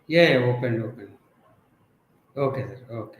Yeah, yeah, open. Okay, sir. Okay.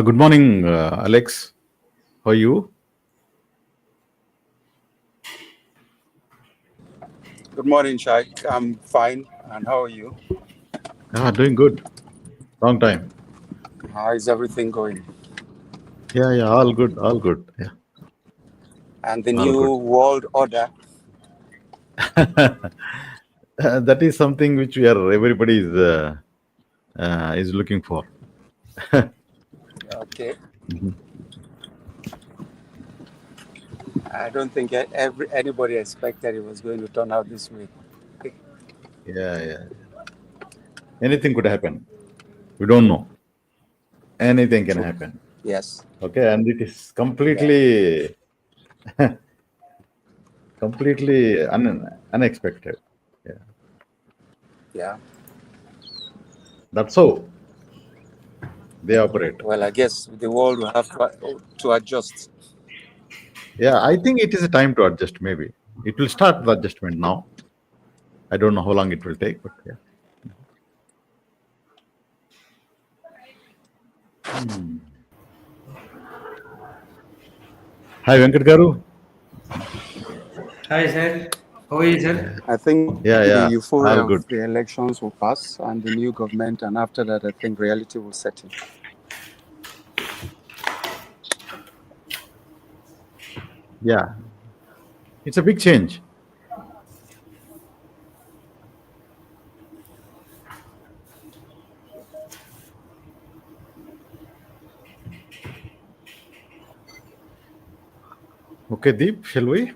Good morning, Alex. How are you? Good morning, Shaik. I'm fine. And how are you? Doing good. Long time. How is everything going? Yeah, all good, all good. Yeah, And the all new good. world order? That is something which we are everybody is looking for. Okay. Mhm. I don't think anybody expected it was going to turn out this way. Yeah. Anything could happen. We don't know. Anything can True. happen. Yes. Okay, and it is Yeah. completely unexpected. Yeah, Yeah. that's how they operate. Well, I guess the world will have to adjust. Yeah, I think it is a time to adjust. Maybe it will start the adjustment now. I don't know how long it will take, but yeah. Hmm. Hi, Venkat Garu. Hi, sir. How are you, sir? I think the Yeah, euphoria all of good. the elections will pass and the new government, and after that, I think reality will set in. Yeah, it's a big change. Okay, Deep, shall we?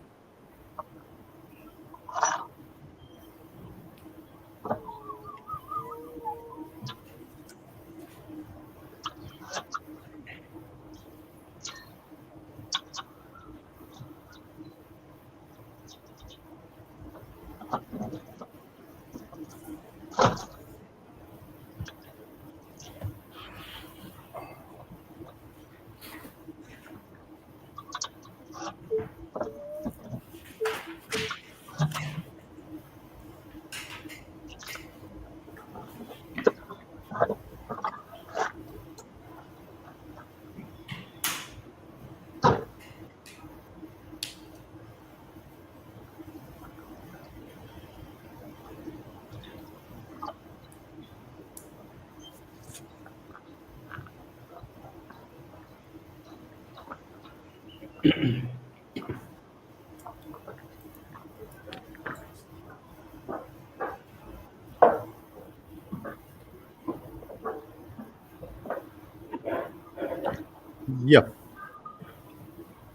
Yeah.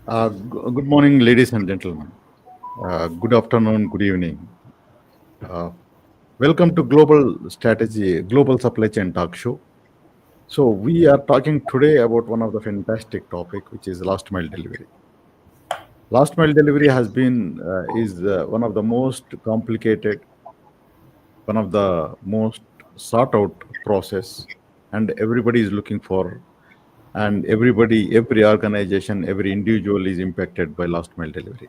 Good morning, ladies and gentlemen. Good afternoon, good evening. Uh, Welcome to Global Supply Chain Talk Show. So we are talking today about one of the fantastic topic, which is last mile delivery. Last mile delivery has been is one of the most complicated, one of the most sought out process, and everybody is looking for, and every organization, every individual is impacted by last mile delivery.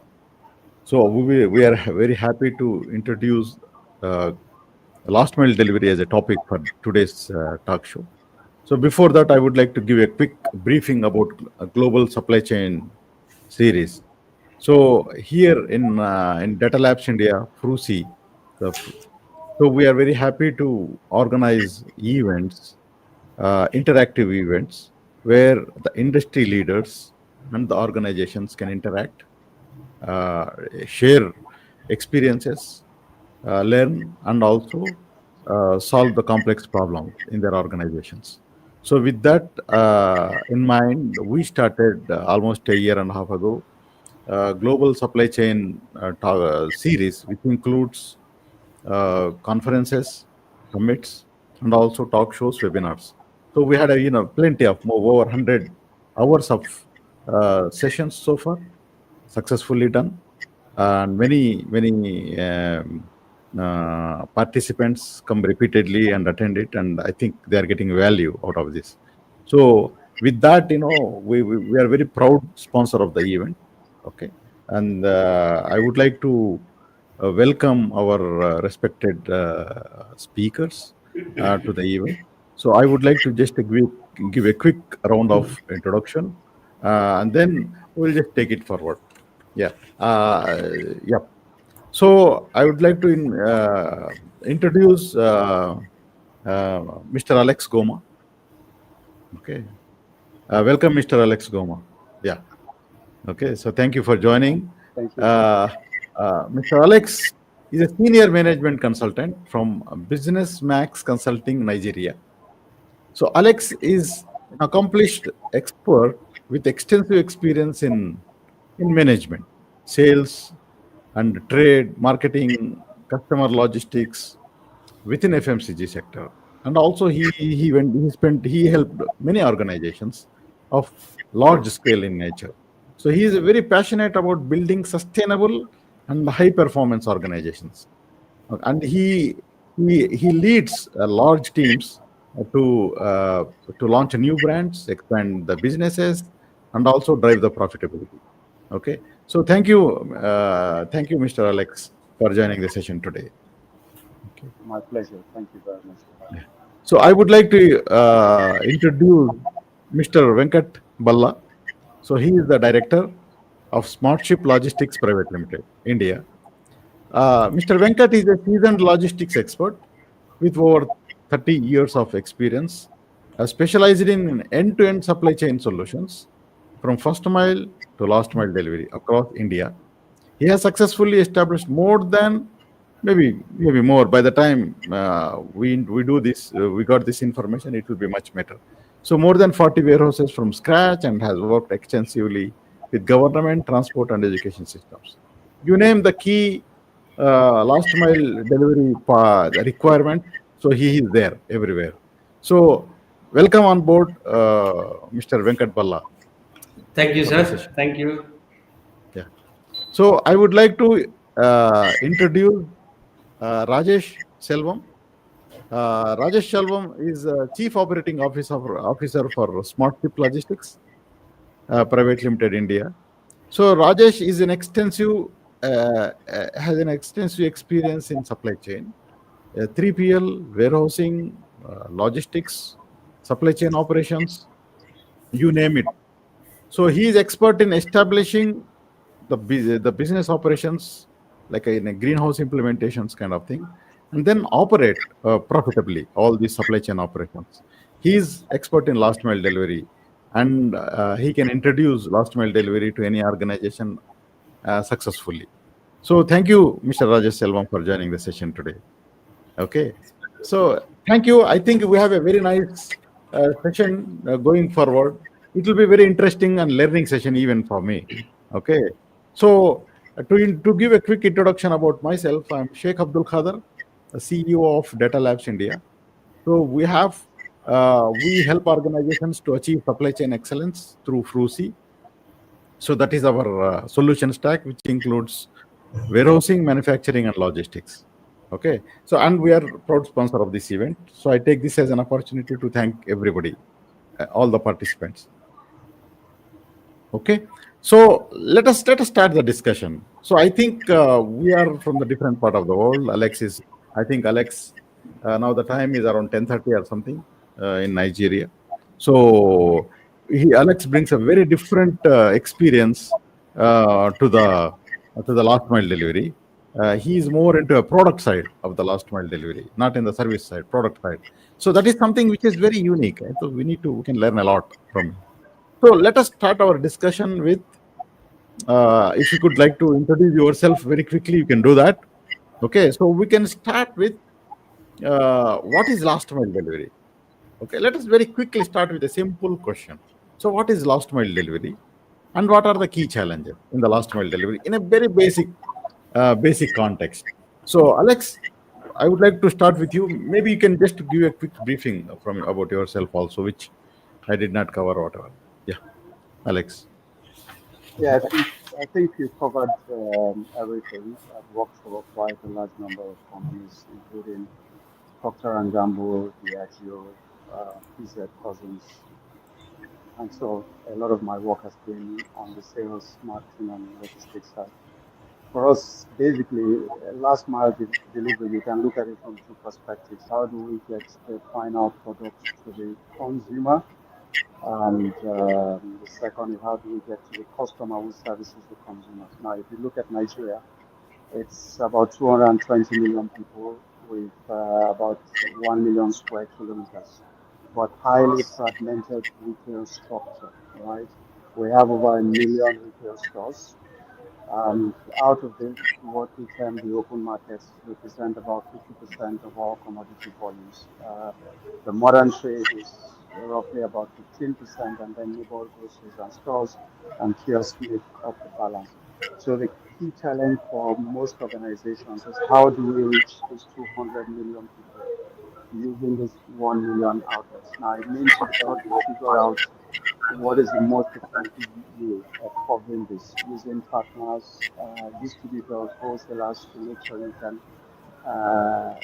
So we are very happy to introduce uh, last mile delivery as a topic for today's talk show. So before that, I would like to give a quick briefing about a global supply chain series. So here in Data Labs India, FRUCI, the, so we are very happy to organize events, interactive events, where the industry leaders and the organizations can interact, uh, share experiences, learn, and also solve the complex problems in their organizations. So, with that in mind, we started almost a year and a half ago global supply chain series, which includes conferences, summits, and also talk shows, webinars. So we had plenty of over 100 hours of sessions so far, successfully done, and many participants come repeatedly and attend it, and I think they are getting value out of this. So with that, we are very proud sponsor of the event. Okay, and I would like to welcome our respected speakers to the event. So I would like to just give a quick round of introduction, and then we'll just take it forward. Yeah. Yeah. So I would like to introduce Mr. Alex Goma. Okay. Welcome, Mr. Alex Goma. Yeah. Okay. So thank you for joining. Thank you. Mr. Alex is a senior management consultant from Business Max Consulting, Nigeria. So Alex is an accomplished expert with extensive experience in management, sales, and trade, marketing, customer logistics within FMCG sector. And also he helped many organizations of large scale in nature. So he is very passionate about building sustainable and high performance organizations, and he leads large teams to launch new brands, expand the businesses, and also drive the profitability. Okay, so thank you, Mr. Alex, for joining the session today. My pleasure. Thank you very much for having me. So I would like to introduce Mr. Venkat Balla. So he is the director of Smartship Logistics Private Limited, India. Mr. Venkat is a seasoned logistics expert with over 30 years of experience, specialized in end-to-end supply chain solutions from first mile to last mile delivery across India. He has successfully established more than maybe more. By the time we do this, we got this information, it will be much better. So more than 40 warehouses from scratch, and has worked extensively with government, transport, and education systems. You name the key last mile delivery requirement, so he is there everywhere. So welcome on board, Mr. Venkat Balla. Thank you, for the sir. session. Thank you. Yeah. So I would like to introduce Rajesh Selvam. Rajesh Selvam is Chief Operating Officer for Smartship Logistics Private Limited, India. So Rajesh is has an extensive experience in supply chain, 3PL, warehousing, logistics, supply chain operations, you name it. So he is expert in establishing the business operations, like in a greenhouse implementations kind of thing, and then operate profitably all these supply chain operations. He is expert in last mile delivery, and he can introduce last mile delivery to any organization successfully. So thank you, Mr. Rajesh Selvam, for joining the session today. Okay, so thank you. I think we have a very nice session going forward. It will be very interesting and learning session even for me. Okay, so to give a quick introduction about myself, I'm Sheikh Abdul Khader, the CEO of Data Labs India. So we help organizations to achieve supply chain excellence through FRUCI. So that is our solution stack, which includes warehousing, manufacturing, and logistics. Okay, so and we are proud sponsor of this event. So I take this as an opportunity to thank everybody, all the participants. Okay, so let us start the discussion. So I think we are from the different part of the world. I think Alex Now the time is around 10:30 or something in Nigeria. So Alex brings a very different experience to the last mile delivery. He is more into a product side of the last mile delivery, not in the service side, product side. So that is something which is very unique. So we can learn a lot from him. So let us start our discussion with, if you could like to introduce yourself very quickly, you can do that. Okay, so we can start with what is last mile delivery? Okay, let us very quickly start with a simple question. So what is last mile delivery? And what are the key challenges in the last mile delivery in a very basic context? So Alex, I would like to start with you. Maybe you can just give a quick briefing from about yourself also, which I did not cover, whatever. Yeah, Alex. Yeah, I think you covered everything. I've worked for quite a large number of companies, including Procter and Gamble, Diageo, PZ Cousins, and so a lot of my work has been on the sales, marketing, and logistics side. For us, basically, last mile delivery, you can look at it from two perspectives. How do we get the final product to the consumer? And the second is how do we get to the customer who services the consumers? Now, if you look at Nigeria, it's about 220 million people with about 1 million square kilometers, but highly fragmented retail structure, right? We have over 1 million retail stores. Out of this, what we term the open markets represent about 50% of all commodity volumes. The modern trade is roughly about 15%, and then neighborhood groceries and stores and kiosks make up the balance. So the key challenge for most organizations is how do we reach these 200 million people using this 1 million outlets? Now, it means you've got to figure out what is the most effective way of covering this using partners, distributors, wholesalers to make sure you can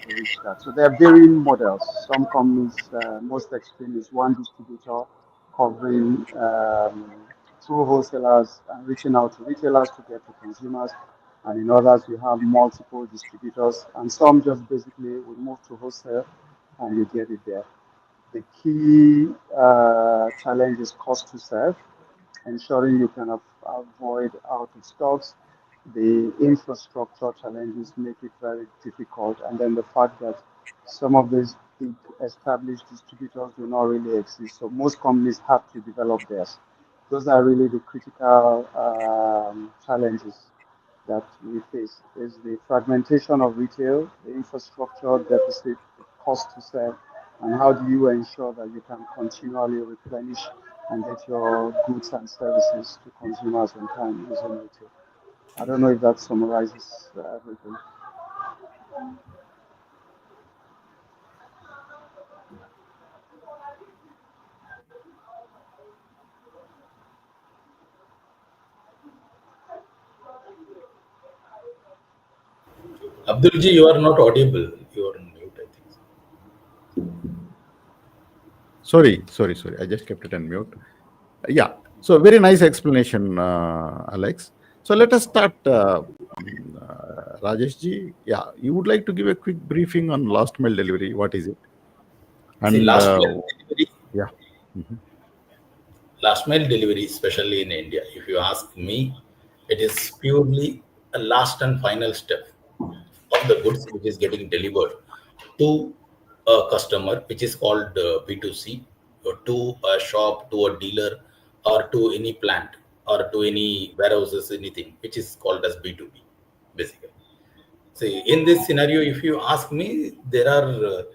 reach that. So there are varying models. Some companies, most extreme is one distributor covering through wholesalers and reaching out to retailers to get to consumers. And in others, you have multiple distributors, and some just basically will move to wholesale and you get it there. The key challenge is cost to serve, ensuring you can avoid out of stocks. The infrastructure challenges make it very difficult, and then the fact that some of these big established distributors do not really exist. So most companies have to develop theirs. Those are really the critical challenges that we face is the fragmentation of retail, the infrastructure deficit, the cost to serve, and how do you ensure that you can continually replenish and get your goods and services to consumers on time using retail. I don't know if that summarizes everything. Abdulji, you are not audible. You are on mute, I think. Sorry. I just kept it on mute. Yeah. So very nice explanation, Alex. So let us start, Rajesh ji. Yeah, you would like to give a quick briefing on last mile delivery. What is it? And See, last mile delivery, yeah. Mhm. last mile delivery, especially in India, if you ask me, it is purely a last and final step of the goods which is getting delivered to a customer, which is called B2C, or to a shop, to a dealer, or to any plant, or to any warehouses, anything, which is called as B2B, basically. See, in this scenario, if you ask me, there are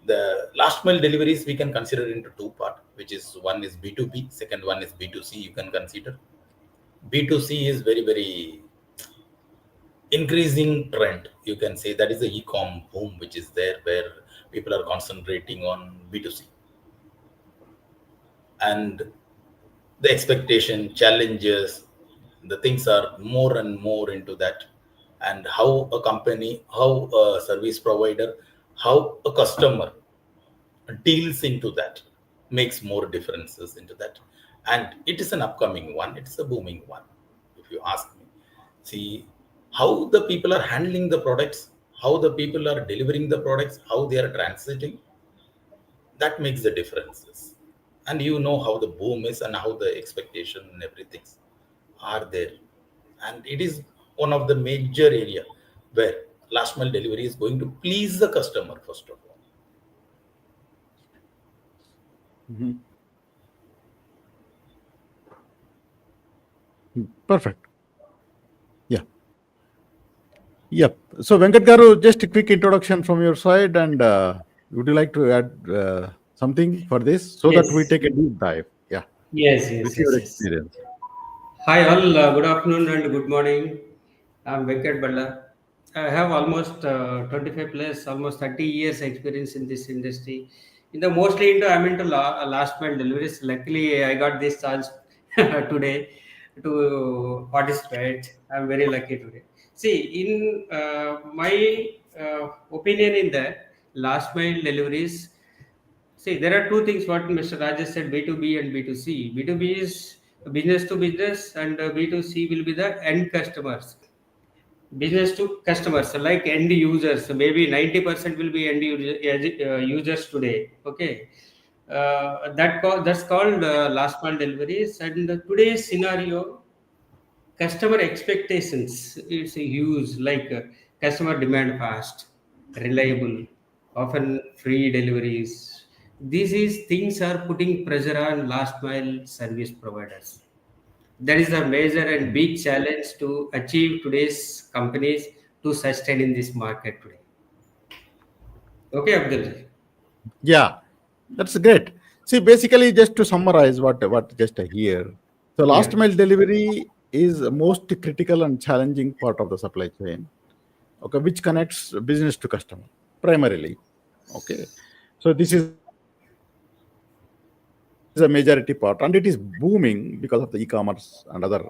the last mile deliveries we can consider into two part, which is one is B2B, second one is B2C. You can consider B2C is very increasing trend. You can say that is the e-com boom, which is there where people are concentrating on B2C, and the expectation, challenges, the things are more and more into that, and how a company, how a service provider, how a customer deals into that makes more differences into that. And it is an upcoming one, it's a booming one, if you ask me. See how the people are handling the products, how the people are delivering the products, how they are transiting, that makes the differences. And you know how the boom is and how the expectation and everything are there. And it is one of the major area where last mile delivery is going to please the customer first of all. Perfect. Yeah. Yep. So Venkat Garu, just a quick introduction from your side, and would you like to add something for this so that we Yes, take a deep dive? Yeah, yes, with yes, your yes, yes. experience. Hi all, good afternoon and good morning. I'm Venkat Balla. I have almost 25 plus, almost 30 years experience in this industry. I'm into last mile deliveries. Luckily, I got this chance today to participate. I'm very lucky today. See, in my opinion, in that last mile deliveries, see, there are two things what Mr. Rajesh said, B2B and B2C. B2B is business to business, and B2C will be the end customers. Business to customers, like end users. Maybe 90% will be users today. Okay. That's called last mile deliveries. And today's scenario, customer expectations, it's a huge, like customer demand fast, reliable, often free deliveries. These is things are putting pressure on last mile service providers. That is a major and big challenge to achieve today's companies to sustain in this market today. Okay, Abdul. Yeah, that's great. See, basically, just to summarize what just I hear, so last Yeah. mile delivery is the most critical and challenging part of the supply chain. Okay, which connects business to customer primarily. Okay, so this is a majority part, and it is booming because of the e-commerce and other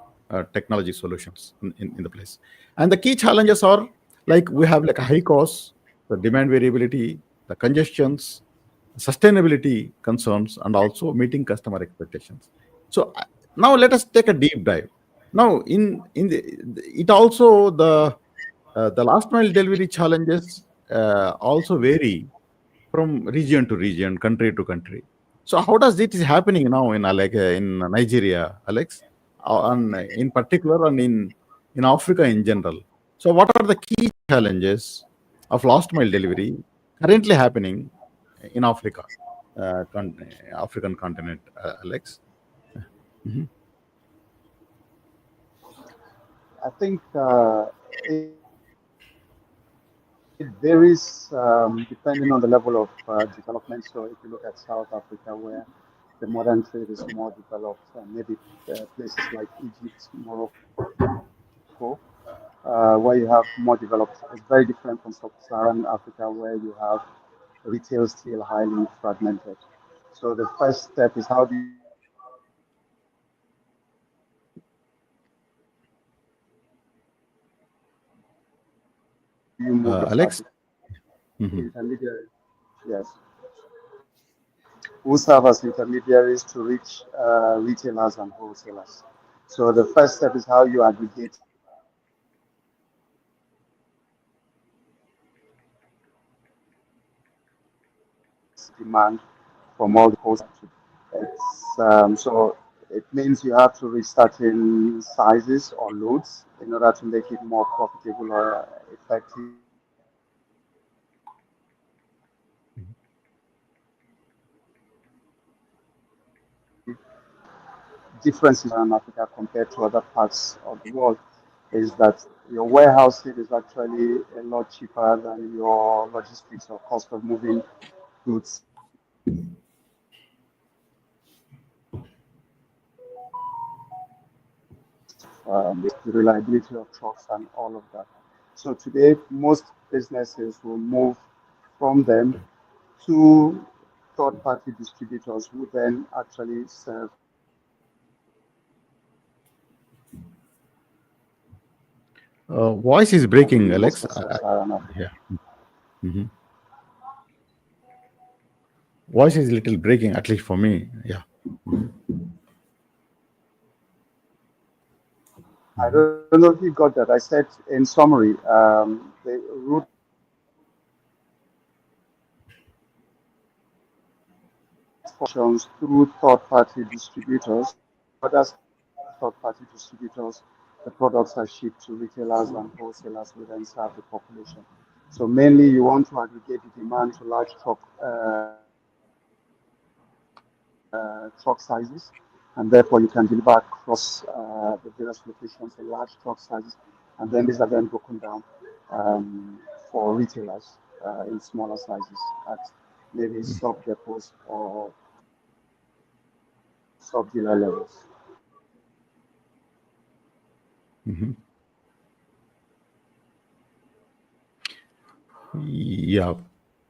technology solutions in the place. And the key challenges are like we have like a high cost, the demand variability, the congestions, sustainability concerns, and also meeting customer expectations. So now let us take a deep dive. Now in the it also the last mile delivery challenges also vary from region to region, country to country. So how does it is happening now in like in Nigeria, Alex, and in particular, and in Africa in general? So what are the key challenges of last mile delivery currently happening in Africa, African continent, Alex? Mhm. I think it varies depending on the level of development. So if you look at South Africa, where the modern trade is more developed, maybe places like Egypt, Morocco, where you have more developed, it's very different from Sub-Saharan Africa, where you have retail still highly fragmented. So the first step is how do you move the Alex? traffic? Mhm. Intermediary, yes, who serve as intermediaries to reach retailers and wholesalers. So the first step is how you aggregate demand from all the wholesalers. So it means you have to reach certain sizes or loads in order to make it more profitable or effective. Differences in Africa compared to other parts of the world is that your warehousing is actually a lot cheaper than your logistics or cost of moving goods. The reliability of trucks and all of that. So today, most businesses will move from them to third-party distributors who then actually serve Voice is breaking, most Alex. of sub-Saharan Africa. Yeah. Mhm. Voice is little breaking, at least for me. Yeah. I don't know if you got that. I said in summary, the root functions through third-party distributors. Other third-party distributors, the products are shipped to retailers and wholesalers who then serve the population. So mainly you want to aggregate the demand to large truck sizes, and therefore you can deliver across the various locations in large truck sizes, and then these are then broken down for retailers in smaller sizes at maybe sub depots or sub dealer levels. Yeah.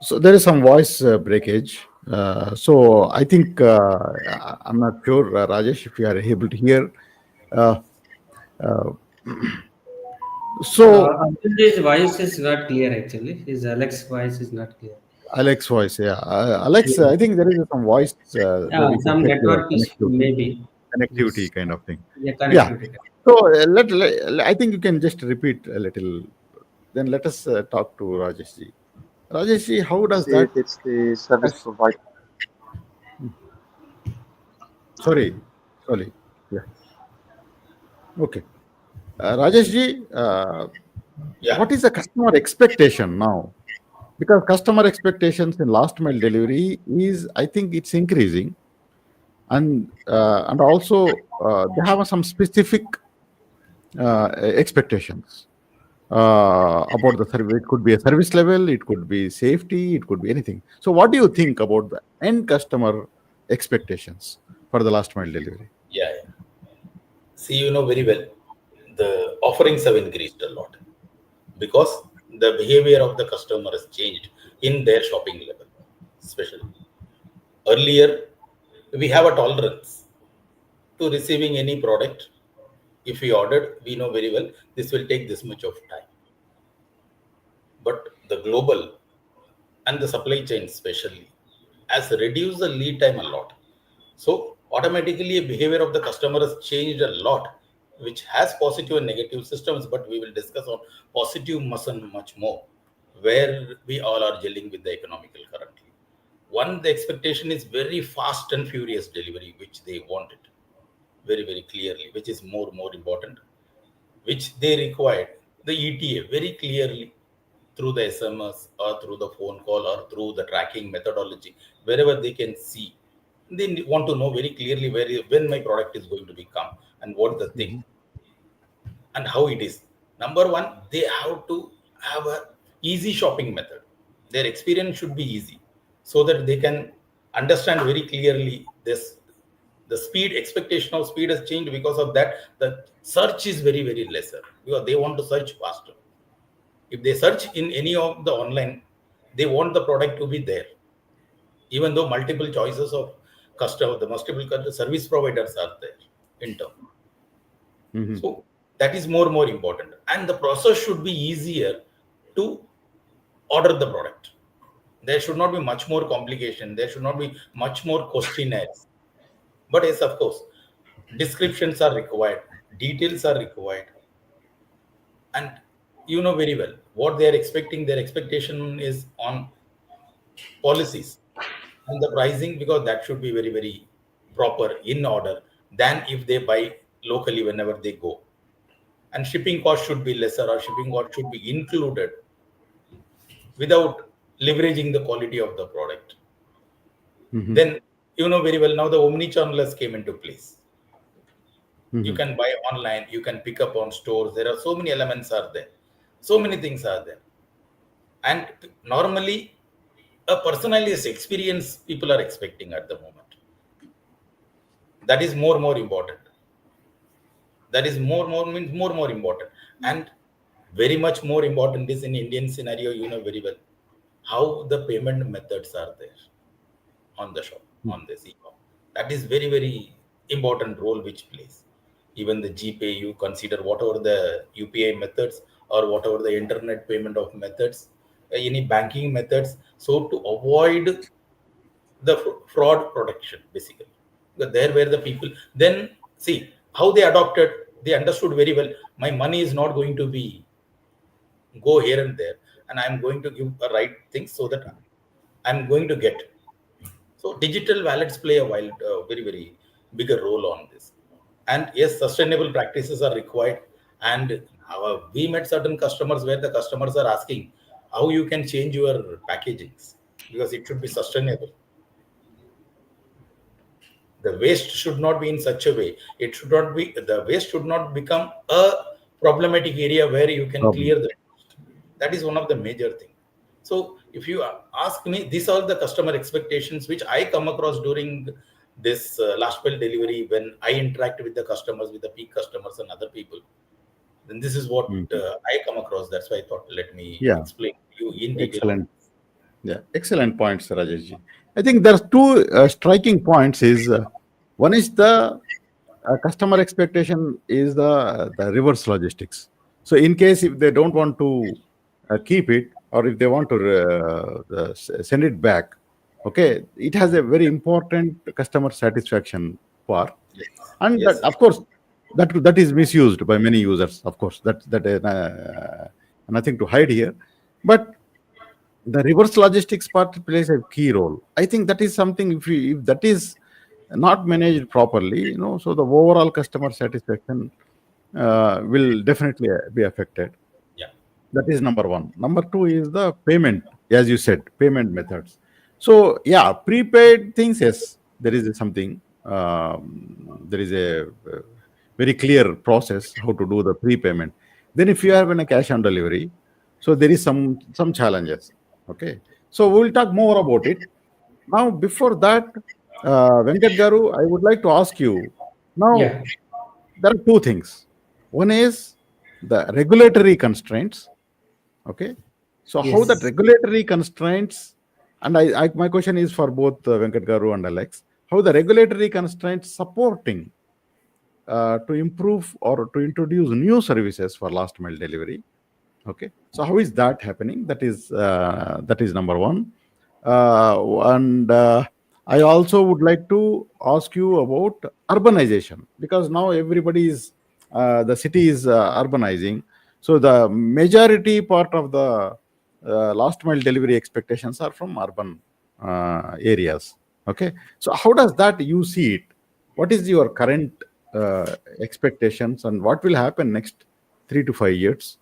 So there is some voice breakage. So I think I'm not sure, Rajesh, if you are able to hear. Uh, uh, so His voice is not clear actually. His Alex voice is not clear. Alex voice, yeah. Alex, I think there is some voice. Yeah, Maybe to some check your network is maybe. connectivity Yes. kind of thing. Yeah, Yeah. connectivity. So I think you can just repeat a little. Then let us talk to Rajesh ji. Rajesh ji, how does See that? if it's the service provider. Sorry. Yeah. Okay. Rajesh ji, Yeah. what is the customer expectation now? Because customer expectations in last mile delivery is, I think it's increasing, and also they have some specific expectations about the service. It could be a service level, it could be safety, it could be anything. So, what do you think about the end customer expectations for the last mile delivery? Yeah. See, you know very well, the offerings have increased a lot because the behavior of the customer has changed in their shopping level, especially. Earlier, we have a tolerance to receiving any product. If we ordered, we know very well this will take this much of time. But the global and the supply chain especially has reduced the lead time a lot. So automatically behavior of the customer has changed a lot, which has positive and negative systems, but we will discuss on positive much more, where we all are dealing with the economical currently. One, the expectation is very fast and furious delivery, which they wanted very, very clearly, which is more important, which they required the ETA very clearly through the SMS or through the phone call or through the tracking methodology, wherever they can see. They want to know very clearly when my product is going to become and what the thing and how it is. Number one, they have to have a easy shopping method. Their experience should be easy so that they can understand very clearly this. The speed expectation of speed has changed because of that. The search is very, very lesser because they want to search faster. If they search in any of the online, they want the product to be there, even though multiple choices of customer, the multiple service providers are there in term. So that is more important, and the process should be easier to order the product. There should not be much more complication. There should not be much more questionnaires. But yes, of course, descriptions are required, details are required, and you know very well what they are expecting. Their expectation is on policies and the pricing, because that should be very, very proper in order than if they buy locally whenever they go. And shipping cost should be lesser, or shipping cost should be included without leveraging the quality of the product. Then you know very well now the omni-channel has came into place. You can buy online, you can pick up on stores. There are so many elements are there, so many things are there, and normally a personalized experience people are expecting at the moment. That is more important. That is more means more important, and very much more important is in Indian scenario. You know very well how the payment methods are there on the shop, on this e-com. That is very, very important role which plays. Even the GPay, you consider whatever the UPI methods or whatever the internet payment of methods, any banking methods. So to avoid the fraud protection, basically. Because there where the people, then see how they adopted, they understood very well, my money is not going to be go here and there, and I'm going to give a right thing so that I'm going to get. So digital wallets play a very, very bigger role on this. And yes, sustainable practices are required. And we met certain customers where the customers are asking how you can change your packagings because it should be sustainable. The waste should not be in such a way. It should not be, the waste should not become a problematic area where you can Problem. clear the waste. That is one of the major things. So if you ask me, these are the customer expectations which I come across during this last mile delivery when I interact with the customers, with the peak customers and other people. Then this is what I come across. That's why I thought let me Yeah. explain to you in detail. Excellent. Yeah, excellent points, Rajeshji. I think there's two striking points. One is the customer expectation is the reverse logistics. So, in case if they don't want to keep it, or if they want to send it back, okay, it has a very important customer satisfaction part, Yes. and Yes. that, of course, that is misused by many users. Of course, that nothing to hide here, but the reverse logistics part plays a key role. I think that is something if that is not managed properly, so the overall customer satisfaction will definitely be affected. Yeah. That is number one. Number two is the payment, as you said, payment methods. So yeah, prepaid things, yes, there is something. There is a very clear process how to do the prepayment. Then if you have a cash on delivery, so there is some challenges. Okay, so we'll talk more about it. Now, before that, Venkat Garu, I would like to ask you. Now, Yeah. there are two things. One is the regulatory constraints. Okay, so how that Yes. regulatory constraints, and my question is for both Venkat Garu and Alex, how the regulatory constraints supporting to improve or to introduce new services for last mile delivery. Okay, so how is that happening? That is number one. And I also would like to ask you about urbanization, because now everybody is the city is urbanizing, so the majority part of the last mile delivery expectations are from urban areas. Okay, so how does that you see it? What is your current expectations, and what will happen next 3 to 5 years?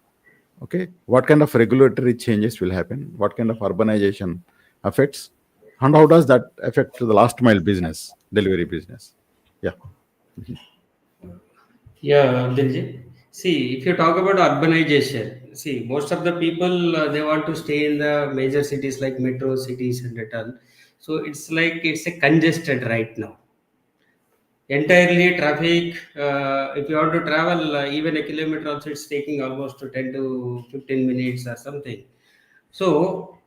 Okay, what kind of regulatory changes will happen? What kind of urbanization affects, and how does that affect the last mile business, delivery business? Yeah. Yeah, Diljit. See, if you talk about urbanization, see, most of the people they want to stay in the major cities like metro cities and return. So it's like it's a congested right now. Entirely traffic. If you want to travel even a kilometer, also it's taking almost to 10 to 15 minutes or something. So,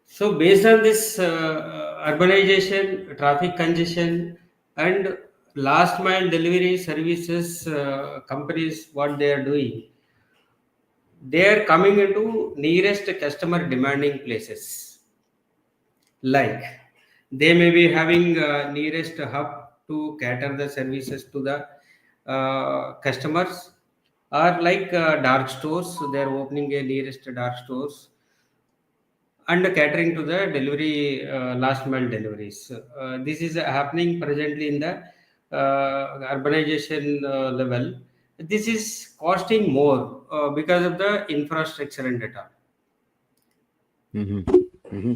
so based on this urbanization, traffic congestion, and last mile delivery services companies, what they are doing, they are coming into nearest customer demanding places. Like they may be having nearest hub to cater the services to the customers, or like dark stores. They are opening a nearest dark stores and catering to the delivery last mile deliveries. This is happening presently in the urbanization level. This is costing more because of the infrastructure and data. Hmm. Hmm.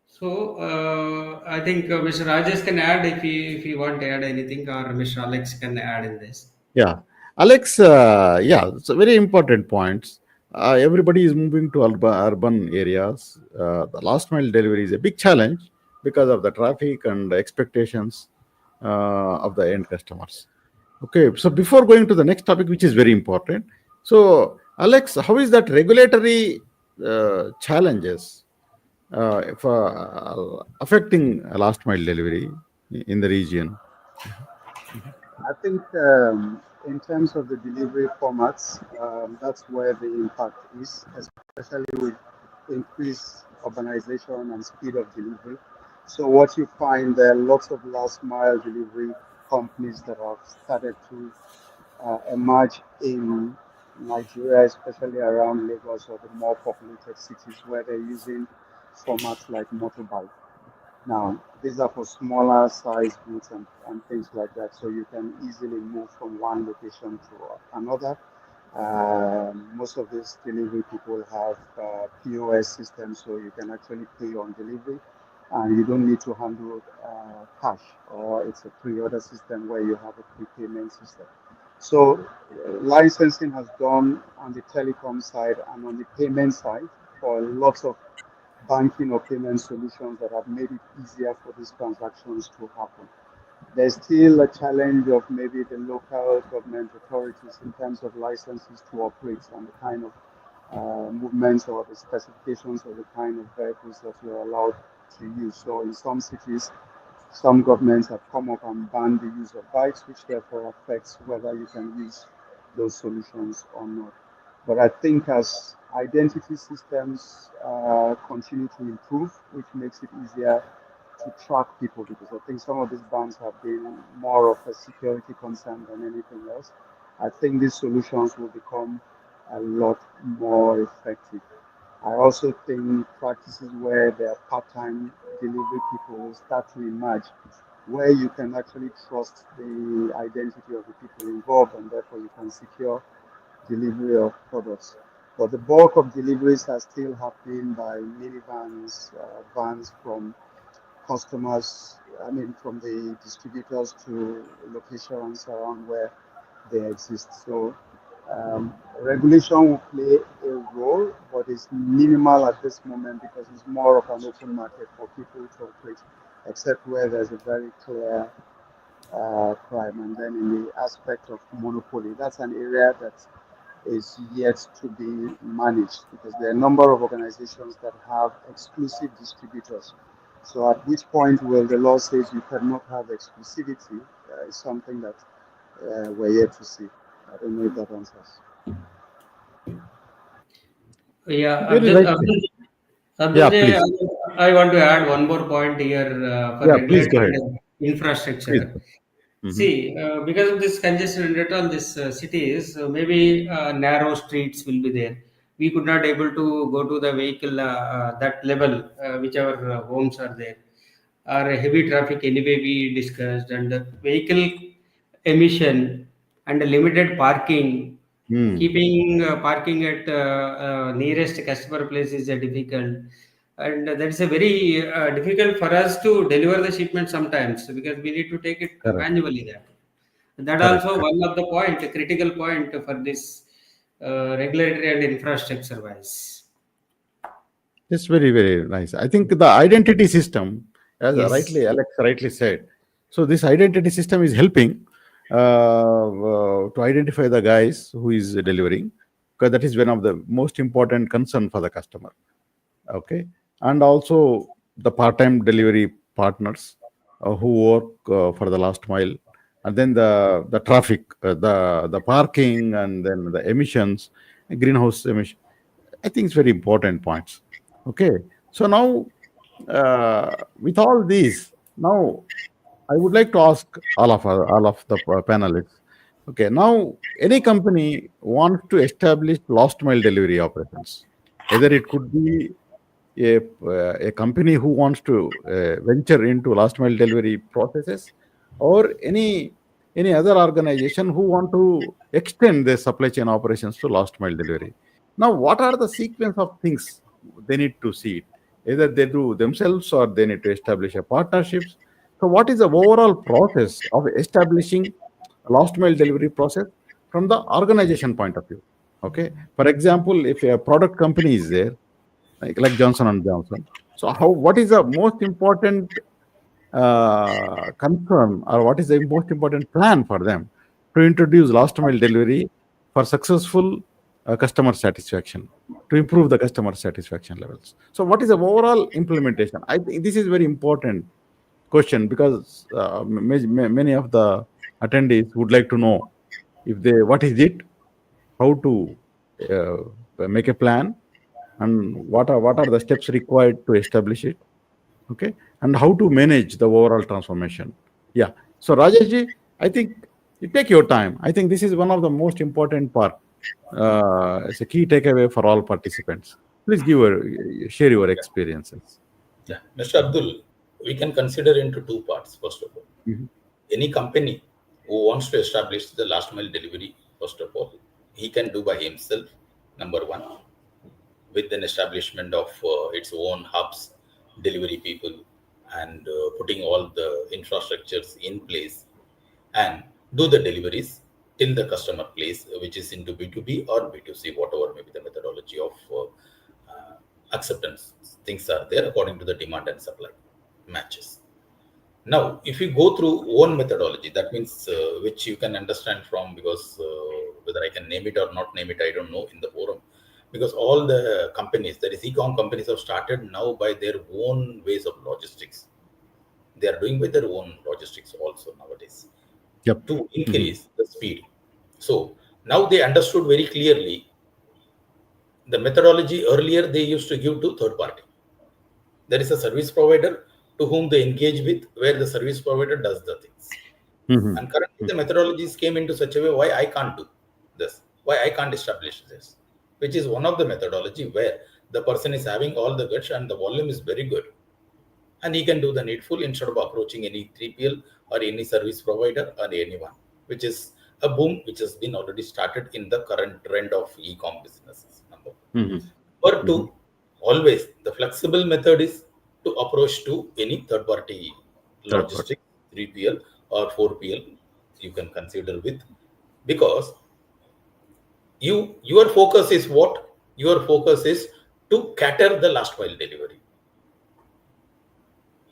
So I think Mr. Rajesh can add if he want to add anything, or Mr. Alex can add in this. Yeah, Alex. Yeah, it's a very important points. Everybody is moving to urban areas. The last mile delivery is a big challenge because of the traffic and the expectations of the end customers. Okay, so before going to the next topic, which is very important, so Alex, how is that regulatory challenges for affecting last mile delivery in the region? I think in terms of the delivery formats, that's where the impact is, especially with increased urbanization and speed of delivery. So what you find, there are lots of last mile delivery companies that have started to emerge in Nigeria, especially around Lagos or the more populated cities, where they're using formats like motorbike. Now, these are for smaller size goods and things like that, so you can easily move from one location to another. Most of these delivery people have POS systems, so you can actually pay on delivery, and you don't need to handle cash, or it's a pre-order system where you have a prepayment system. So licensing has done on the telecom side and on the payment side for lots of banking or payment solutions that have made it easier for these transactions to happen. There's still a challenge of maybe the local government authorities in terms of licenses to operate and the kind of movements or the specifications of the kind of vehicles that you're allowed to use. So in some cities, some governments have come up and banned the use of bikes, which therefore affects whether you can use those solutions or not. But I think as identity systems continue to improve, which makes it easier to track people, because I think some of these bans have been more of a security concern than anything else. I think these solutions will become a lot more effective. I also think practices where there are part-time delivery people will start to emerge, where you can actually trust the identity of the people involved, and therefore you can secure delivery of products. But the bulk of deliveries are still happening by minivans, vans from customers, I mean, from the distributors to locations around where they exist. So regulation will play a role, but it's minimal at this moment because it's more of an open market for people to operate, except where there's a very clear crime. And then in the aspect of monopoly, that's an area that is yet to be managed because there are a number of organizations that have exclusive distributors. So at which point will the law says you cannot have exclusivity is something that we're yet to see. I don't know if that answers. Yeah, Very right. Yeah, Abdul, please. I want to add one more point here for Yeah, please go regulatory ahead. Please. infrastructure. Mhm. See, because of this congestion rate on this cities, maybe narrow streets will be there. We could not able to go to the vehicle that level, which our homes are there. Or heavy traffic anyway we discussed, and vehicle emission and limited parking. Mm. Keeping parking at nearest customer place is difficult, and that's a very difficult for us to deliver the shipment sometimes because we need to take it Correct. manually there. That Correct. also one of the point, a critical point for this regulatory and infrastructure wise. It's very, very nice. I think the identity system, as Yes. Alex rightly said, so this identity system is helping to identify the guys who is delivering, because that is one of the most important concern for the customer. Okay, and also the part-time delivery partners who work for the last mile, and then the traffic, the parking, and then the emissions, greenhouse emission. I think it's very important points. Okay, so now with all these, now I would like to ask all of the panelists. Okay, now any company wants to establish last mile delivery operations. Either it could be a company who wants to venture into last mile delivery processes, or any other organization who want to extend their supply chain operations to last mile delivery. Now, what are the sequence of things they need to see? Either they do themselves or they need to establish a partnerships. So, what is the overall process of establishing a last mile delivery process from the organization point of view? Okay, for example, if a product company is there, like Johnson and Johnson. So, what is the most important concern, or what is the most important plan for them to introduce last mile delivery for successful customer satisfaction, to improve the customer satisfaction levels? So, what is the overall implementation? I think this is very important question, because many of the attendees would like to know if they what is it, how to make a plan, and what are the steps required to establish it. Okay, and how to manage the overall transformation. Yeah, so Rajesh ji, I think you take your time. I think this is one of the most important part. It's a key takeaway for all participants. Please share your experiences. Yeah, Mr. Abdul, we can consider into two parts. First of all, any company who wants to establish the last mile delivery, first of all, he can do by himself. Number one, with an establishment of its own hubs, delivery people, and putting all the infrastructures in place, and do the deliveries till the customer place, which is into B2B or B2C, whatever may be the methodology of acceptance. Things are there according to the demand and supply matches. Now, if you go through own methodology, that means which you can understand from, because whether I can name it or not name it, I don't know in the forum. Because all the companies, that is e-com companies, have started now by their own ways of logistics. They are doing with their own logistics also nowadays to increase the speed. So now they understood very clearly the methodology earlier they used to give to third party. There is a service provider to whom they engage with, where the service provider does the things. And currently the methodologies came into such a way, why I can't do this, why I can't establish this, which is one of the methodology where the person is having all the goods and the volume is very good, and he can do the needful instead of approaching any 3PL or any service provider or anyone, which is a boom which has been already started in the current trend of e-com businesses. Number one. Number two, always the flexible method is to approach to any third party logistics, 3PL or 4PL you can consider with, because your focus is what? Your focus is to cater the last mile delivery,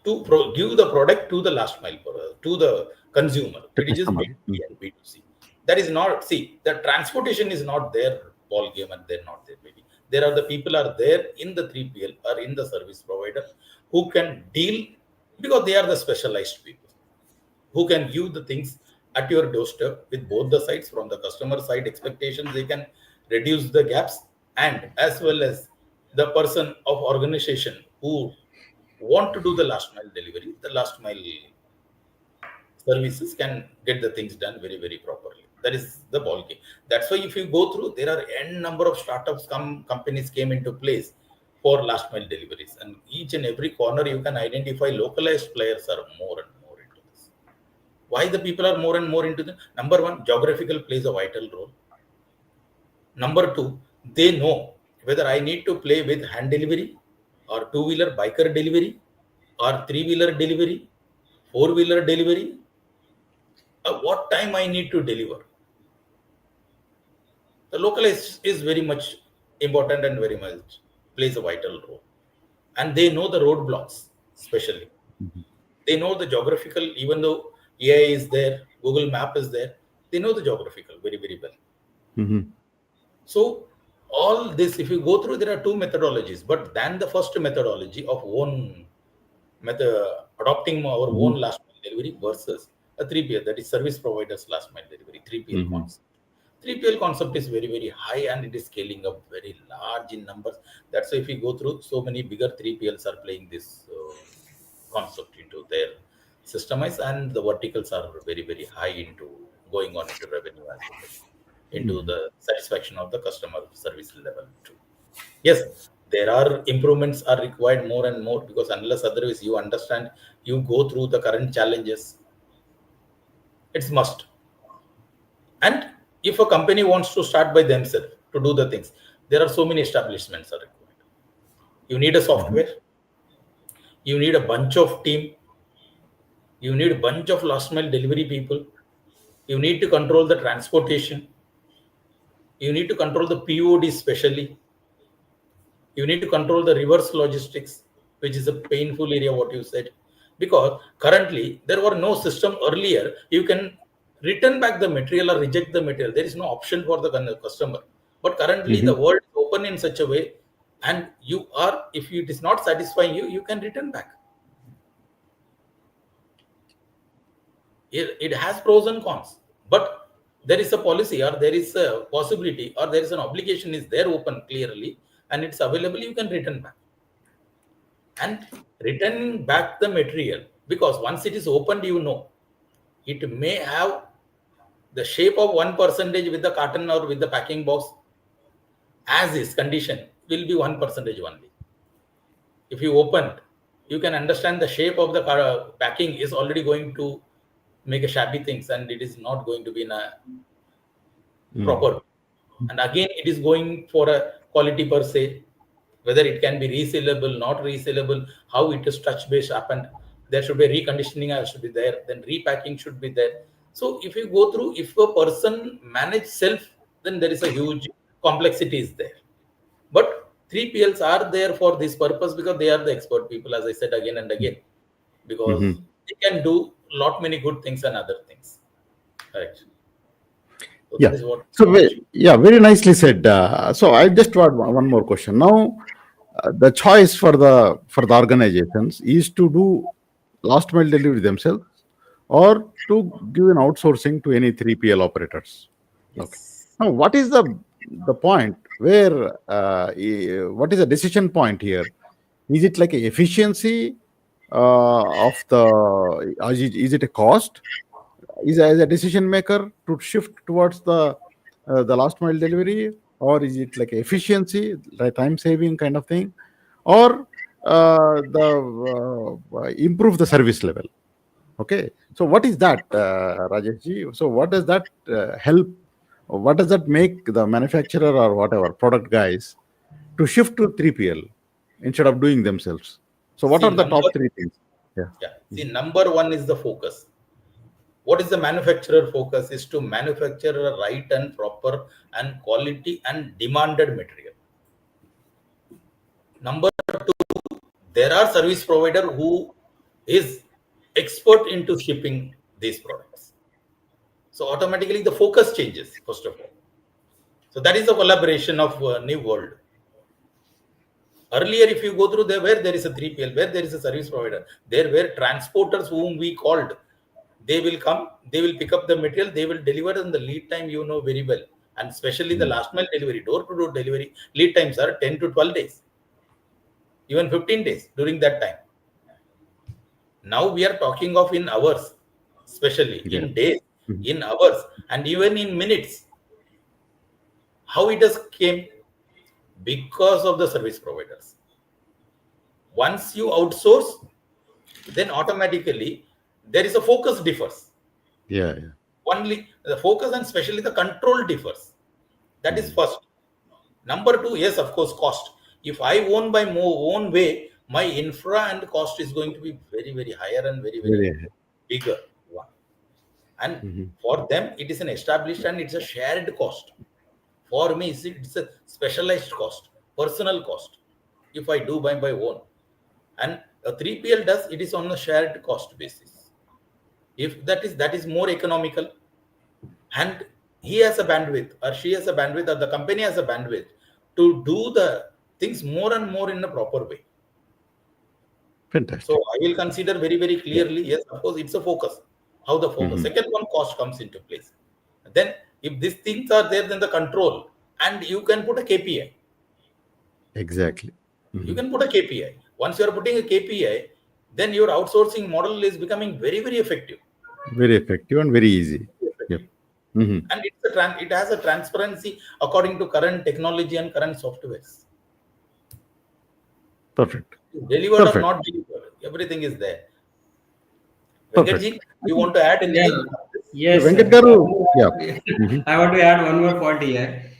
to give the product to the last mile, to the consumer. It is just B2B and B2C. That is not, see, the transportation is not their ball game and they're not there, maybe. There are the people are there in the 3PL or in the service provider who can deal, because they are the specialized people who can give the things at your doorstep with both the sides. From the customer side expectations, they can reduce the gaps, and as well as the person of organization who want to do the last mile delivery, the last mile services can get the things done very, very properly. That is the ball game. That's why if you go through, there are n number of startups, companies came into place for last mile deliveries, and each and every corner you can identify localized players are more and more into this. Why the people are more and more into this? Number one, geographical plays a vital role. Number two, they know whether I need to play with hand delivery or two-wheeler biker delivery or three-wheeler delivery, four-wheeler delivery, what time I need to deliver. The localized is very much important and very much plays a vital role. And they know the roadblocks, especially. They know the geographical, even though AI is there, Google Map is there, they know the geographical very, very well. So all this, if you go through, there are two methodologies, but then the first methodology of adopting our own last mile delivery versus a 3PL, that is service providers last mile delivery, 3PL concept. 3PL concept is very, very high and it is scaling up very large in numbers. That's why if you go through, so many bigger 3PLs are playing this concept into their systemize, and the verticals are very, very high into going on into revenue as well, into the satisfaction of the customer service level too. Yes, there are improvements are required more and more, because unless otherwise you understand, you go through the current challenges, it's must. And if a company wants to start by themselves to do the things, there are so many establishments are required. You need a software, you need a bunch of team, you need a bunch of last mile delivery people, you need to control the transportation, you need to control the POD especially, you need to control the reverse logistics, which is a painful area, what you said, because currently there were no system earlier. You can return back the material or reject the material. There is no option for the customer. But currently the world is open in such a way, and you are, if it is not satisfying you, you can return back. It has pros and cons, but there is a policy, or there is a possibility, or there is an obligation is there open clearly, and it's available, you can return back. And returning back the material, because once it is opened, you know, it may have the shape of 1% with the carton or with the packing box, as is condition will be 1% only. If you opened, you can understand the shape of the packing is already going to make a shabby things, and it is not going to be in a proper. And again, it is going for a quality per se, whether it can be resellable, not resellable, how it is touch based happened. There should be reconditioning should be there, then repacking should be there. So if you go through, if a person manage self, then there is a huge complexity is there. But 3PLs are there for this purpose because they are the expert people, as I said again and again, because they can do lot many good things and other things. Correct. So Yeah. that is what. So, very nicely said. So, I just want one more question. Now, the choice for the organizations is to do last mile delivery themselves or to give an outsourcing to any 3PL operators. Okay. Yes. Now, what is the point where what is the decision point here? Is it like a efficiency of the? Is it a cost? Is as a decision maker to shift towards the last mile delivery, or is it like efficiency, like time saving kind of thing, or improve the service level? Okay, so what is that, Rajesh ji? So what does that help? What does that make the manufacturer or whatever product guys to shift to 3PL instead of doing themselves? So what See, are the top three things? Yeah. See, number one is the focus. What is the manufacturer focus? Is to manufacture a right and proper and quality and demanded material. Number two, there are service provider who is expert into shipping these products. So automatically the focus changes, first of all. So that is the collaboration of New World. Earlier, if you go through there, where there is a 3PL, where there is a service provider, there were transporters whom we called. They will come, they will pick up the material, they will deliver in the lead time, you know very well. And especially the last mile delivery, door-to-door delivery, lead times are 10 to 12 days, even 15 days during that time. Now we are talking of in hours, especially in days, in hours, and even in minutes. How it has came? Because of the service providers. Once you outsource, then automatically there is a focus differs. Yeah. Only the focus and especially the control differs. That is first. Number two, yes, of course, cost. If I own by my own way, my infra and cost is going to be very, very higher and very, very bigger one. And for them, it is an established and it's a shared cost. For me, it's a specialized cost, personal cost. If I do by my own, and a 3PL does, it is on a shared cost basis. If that is more economical, and he has a bandwidth, or she has a bandwidth, or the company has a bandwidth to do the things more and more in a proper way. Fantastic. So I will consider very, very clearly, yes, of course, it's a focus. How the focus. Second one, cost comes into place. Then if these things are there, then the control, and you can put a KPI. Exactly. You can put a KPI. Once you are putting a KPI, then your outsourcing model is becoming very, very effective. Very effective and very easy. Yep. And it has a transparency according to current technology and current softwares. Perfect. Delivered or not delivered, everything is there. Venkatji, you want to add anything? Yes. Venkat Garu, I want to add one more point here.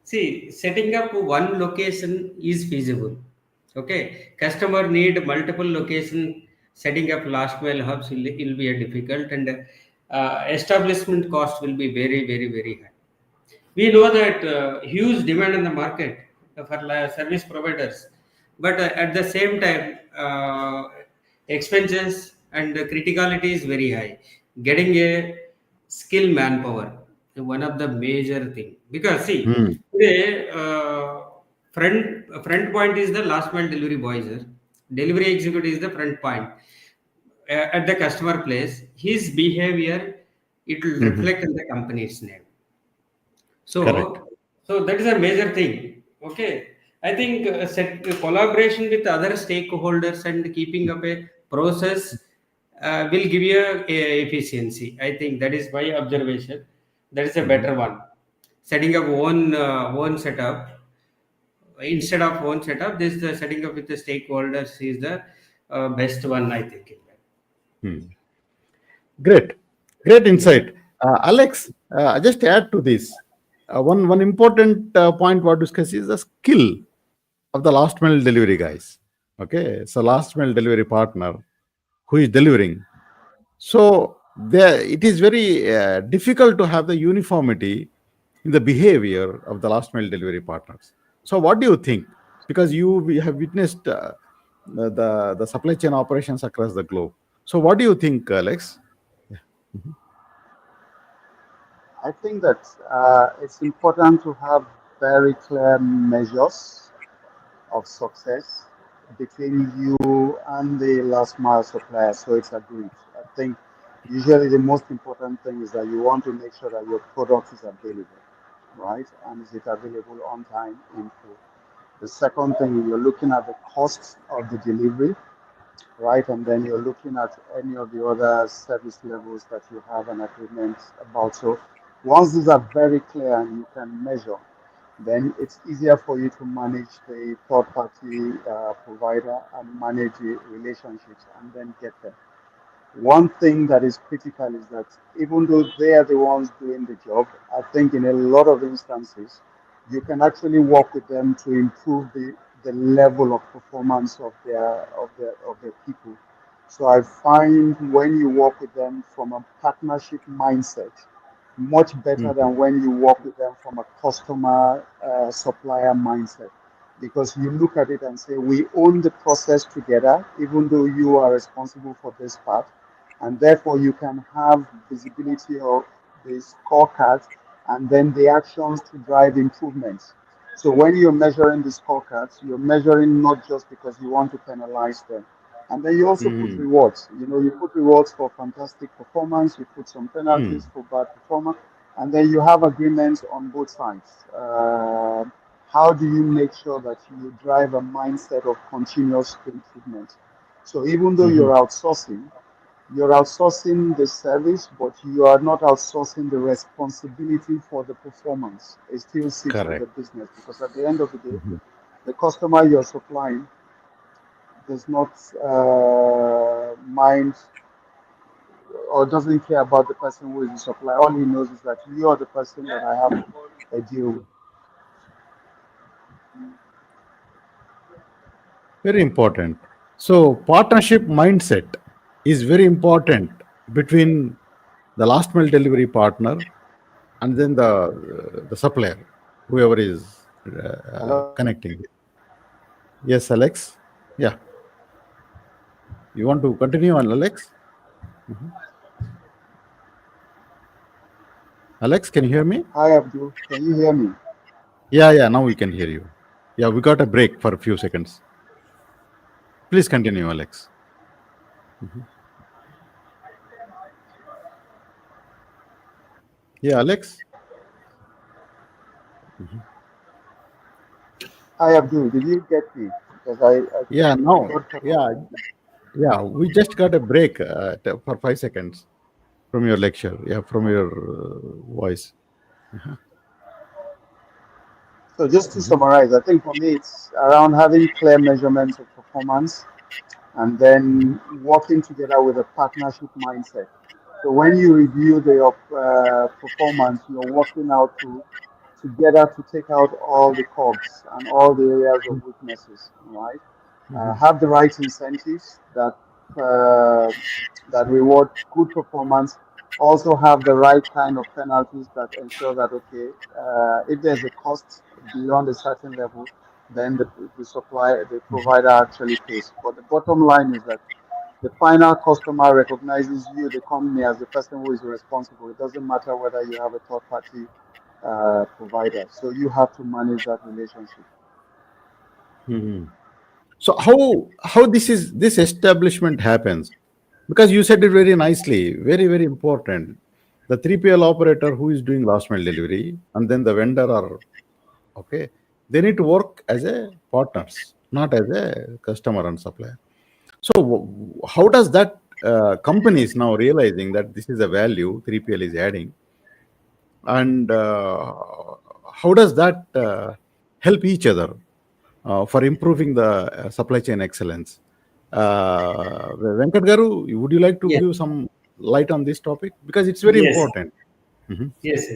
See, setting up one location is feasible. Okay, customer need multiple location. Setting up last mile hubs will be a difficult, and establishment cost will be very, very, very high. We know that huge demand in the market for service providers, but at the same time, expenses and criticality is very high. Getting a skilled manpower is one of the major thing, because see today front point is the last mile delivery boy, sir. Delivery executive is the front point at the customer place. His behavior, it will reflect in the company's name. So, Correct. so that is a major thing. Okay, I think collaboration with other stakeholders and keeping up a process will give you a efficiency. I think that is my observation. That is a better one. Setting up one setup instead of one setup. This the setting up with the stakeholders is the best one, I think. Great, great insight. Alex, just add to this. One important point what discuss is the skill of the last mile delivery guys. Okay, so last mile delivery partner who is delivering. So there, it is very difficult to have the uniformity in the behavior of the last mile delivery partners. So what do you think? Because we have witnessed the supply chain operations across the globe. So what do you think, Alex? I think that it's important to have very clear measures of success between you and the last mile supplier, so it's agreed. I think usually the most important thing is that you want to make sure that your product is available, right? And is it available on time, in full? The second thing, you're looking at the cost of the delivery, right? And then you're looking at any of the other service levels that you have an agreement about. So once these are very clear and you can measure, then it's easier for you to manage the third party provider and manage the relationships and then get them. One thing that is critical is that even though they are the ones doing the job, I think in a lot of instances, you can actually work with them to improve the level of performance of their people. So I find when you work with them from a partnership mindset, much better Mhm. than when you work with them from a customer supplier mindset, because you look at it and say we own the process together even though you are responsible for this part, and therefore you can have visibility of the scorecards and then the actions to drive improvements. So when you're measuring the scorecards, you're measuring not just because you want to penalize them. And then you also put Mhm. rewards. You put rewards for fantastic performance, you put some Mhm. penalties for bad performance, and then you have agreements on both sides. How do you make sure that you drive a mindset of continuous improvement? So even though Mhm. you're outsourcing the service, but you are not outsourcing the responsibility for the performance. It still sits with Correct. the business, because at the end of the day, Mhm. the customer you're supplying does not mind or doesn't care about the person who is the supplier. All he knows is that you are the person that I have a deal with. Very important. So partnership mindset is very important between the last mile delivery partner and then the supplier, whoever is Hello? connecting. Yes, Alex. Yeah, you want to continue on, Alex? Alex, can you hear me? Hi, Abdul. Can you hear me? Yeah, yeah. Now we can hear you. Yeah, we got a break for a few seconds. Please continue, Alex. Yeah, Alex. Hi, Abdul. Did you get me? Because Yeah, I now. got cut off. Yeah, yeah. We just got a break for 5 seconds from your lecture. Yeah, from your voice. So just to Mhm. summarize, I think for me it's around having clear measurements of performance and then working together with a partnership mindset. So when you review the performance, you're working out together to take out all the cogs and all the areas of weaknesses, right? Have the right incentives uh, that reward good performance. Also have the right kind of penalties that ensure that okay, if there's a cost beyond a certain level, then the provider actually pays. But the bottom line is that the final customer recognizes you, the company, as the person who is responsible. It doesn't matter whether you have a third party provider. So you have to manage that relationship. Mhm. So how this establishment happens? Because you said it very nicely, very very important. The 3PL operator who is doing last mile delivery and then the vendor are okay. They need to work as a partners, not as a customer and supplier. So how does that companies now realizing that this is a value 3PL is adding, and how does that help each other for improving the supply chain excellence? Venkat Garu, would you like to Yes. give some light on this topic? Because it's very Yes. important. Mhm. Yes.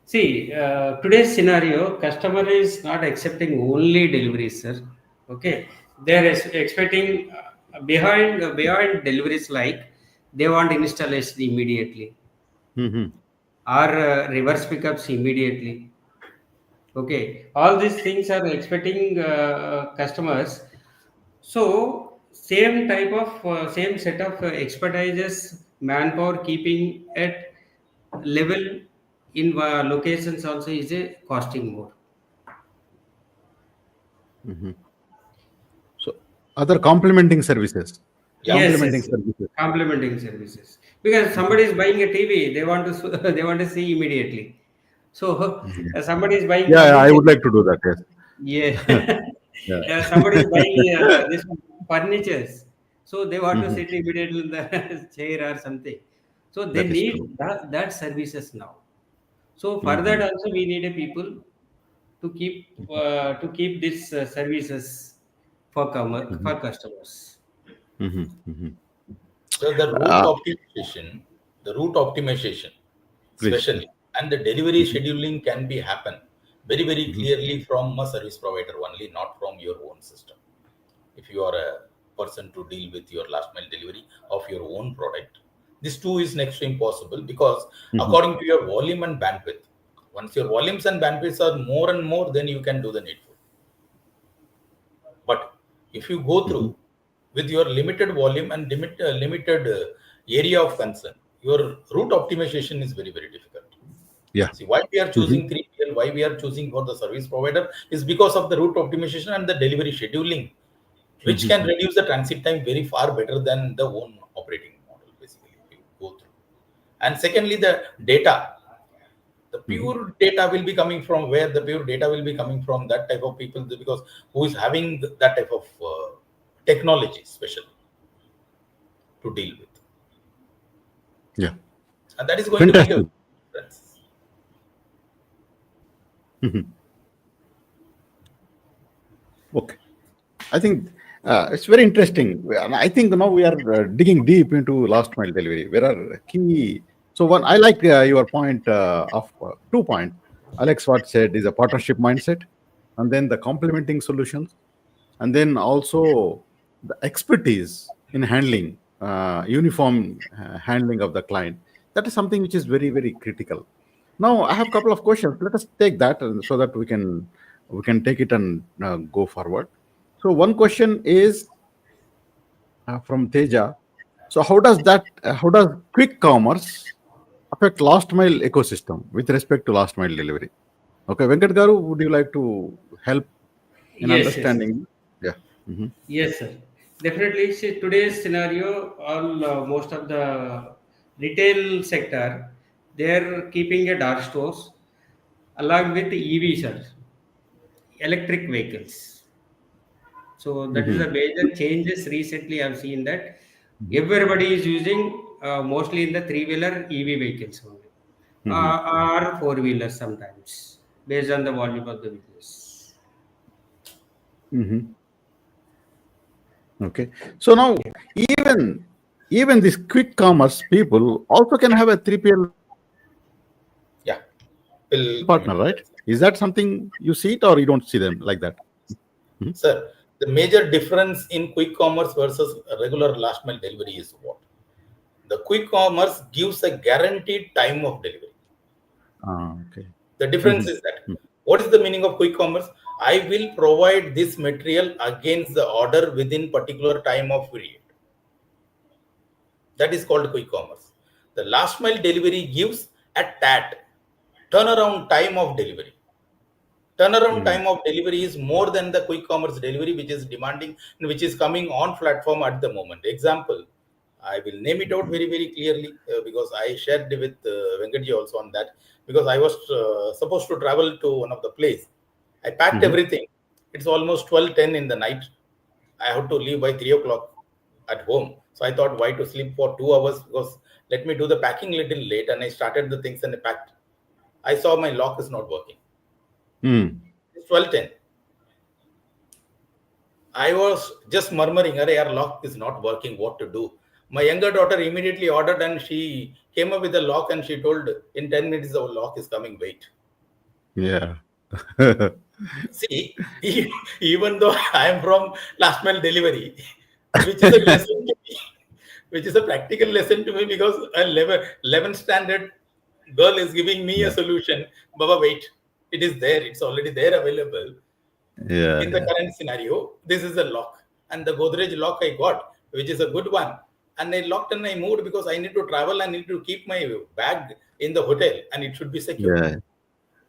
See, today's scenario, customer is not accepting only deliveries, sir. Okay, they are expecting beyond deliveries, like they want installation immediately Mhm. or reverse pickups immediately. Okay, all these things are expecting customers. So same type of same set of expertises, manpower keeping at level in locations also is a costing more. Mhm. So other complementing services. Yeah. Complementing Yes. services. Complementing services, because somebody is buying a TV, they want to they want to see immediately. So somebody is buying Yeah, I furniture. would like to do that. Yes. Yeah. Yeah. Somebody is buying this furnitures, so they want to Mhm. sit immediately in the chair or something. So they That is true. need that services now. So for that Mhm. also we need a people to keep these services for customers. Mhm. Mhm. So Uh, the route optimization, please. especially, and the delivery scheduling can be happen very, very Mhm. clearly from a service provider only, not from your own system. If you are a person to deal with your last mile delivery of your own product, this too is next to impossible, because Mhm. according to your volume and bandwidth, once your volumes and bandwidths are more and more, then you can do the needful. But if you go Mhm. through with your limited volume and limited area of concern, your route optimization is very, very difficult. Yeah. See, why we are Mhm. choosing 3PL, why we are choosing for the service provider is because of the route optimization and the delivery scheduling, which can Mhm. reduce the transit time very far better than the own operating model, basically, if you go through. And secondly, the data. The Mhm. pure data will be coming from where? The pure data will be coming from that type of people, because who is having that type of technology, especially to deal with, Yeah. and that is going to make a Fantastic. difference. Mhm. Okay. I think it's very interesting. And I think now we are digging deep into last mile delivery. Where are key? So one, I like your point of 2 points. Alex what said is a partnership mindset, and then the complementing solutions, and then also the expertise in handling uniform handling of the client. That is something which is very very critical. Now I have a couple of questions. Let us take that so that we can take it and go forward. So one question is from Teja. So how does quick commerce affect last mile ecosystem with respect to last mile delivery? Okay, Venkat Garu, would you like to help in Yes. understanding? Yeah. Mhm. Yes, sir. Definitely. See, today's scenario, all most of the retail sector, they're keeping a dark stores along with EVs, sir, electric vehicles. So that is Mhm. the major changes recently. I've seen that Mhm. everybody is using mostly in the three-wheeler EV vehicles only, Mhm. or four-wheelers sometimes, based on the volume of the business. Mhm. Okay. So now even these quick commerce people also can have a 3PL Yeah, will come partner, into right? that. Is that something you see it or you don't see them like that? Mhm. Sir, the major difference in quick commerce versus regular last mile delivery is what? The quick commerce gives a guaranteed time of delivery. Okay. The difference Mhm. is that, what is the meaning of quick commerce? I will provide this material against the order within particular time of period. That is called quick commerce. The last mile delivery gives a TAT, turnaround time of delivery. Turnaround Mhm. time of delivery is more than the quick commerce delivery, which is demanding, which is coming on platform at the moment. Example, I will name it out very, very clearly, because I shared with Venkatji also on that, because I was supposed to travel to one of the place. I packed Mhm. everything. It's almost 12:10 in the night. I have to leave by 3 o'clock at home. So I thought, why to sleep for 2 hours? Because let me do the packing little late. And I started the things and I packed. I saw my lock is not working. Mhm. It's 12:10. I was just murmuring, "Arey, our lock is not working. What to do?" My younger daughter immediately ordered, and she came up with the lock, and she told, "In 10 minutes, the lock is coming. Wait." Yeah. See, even though I am from last mile delivery, which is a lesson to me, which is a practical lesson to me, because a 11th standard girl is giving me a solution. Baba, wait, it is there. It's already there available. Yeah. In the current scenario, this is a lock. And the Godrej lock I got, which is a good one. And I locked and I moved because I need to travel. I need to keep my bag in the hotel and it should be secure. Yeah.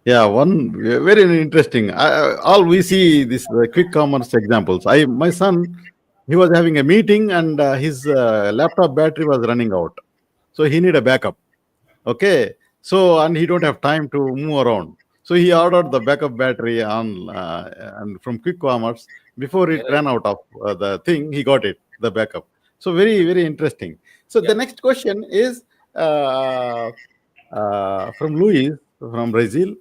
Yeah, one very interesting. All we see this quick commerce examples. My son, he was having a meeting and his laptop battery was running out, so he need a backup. Okay, so and he don't have time to move around, so he ordered the backup battery on and from quick commerce before it ran out of the thing. He got it, the backup. So very interesting. So the next question is from Luis from Brazil.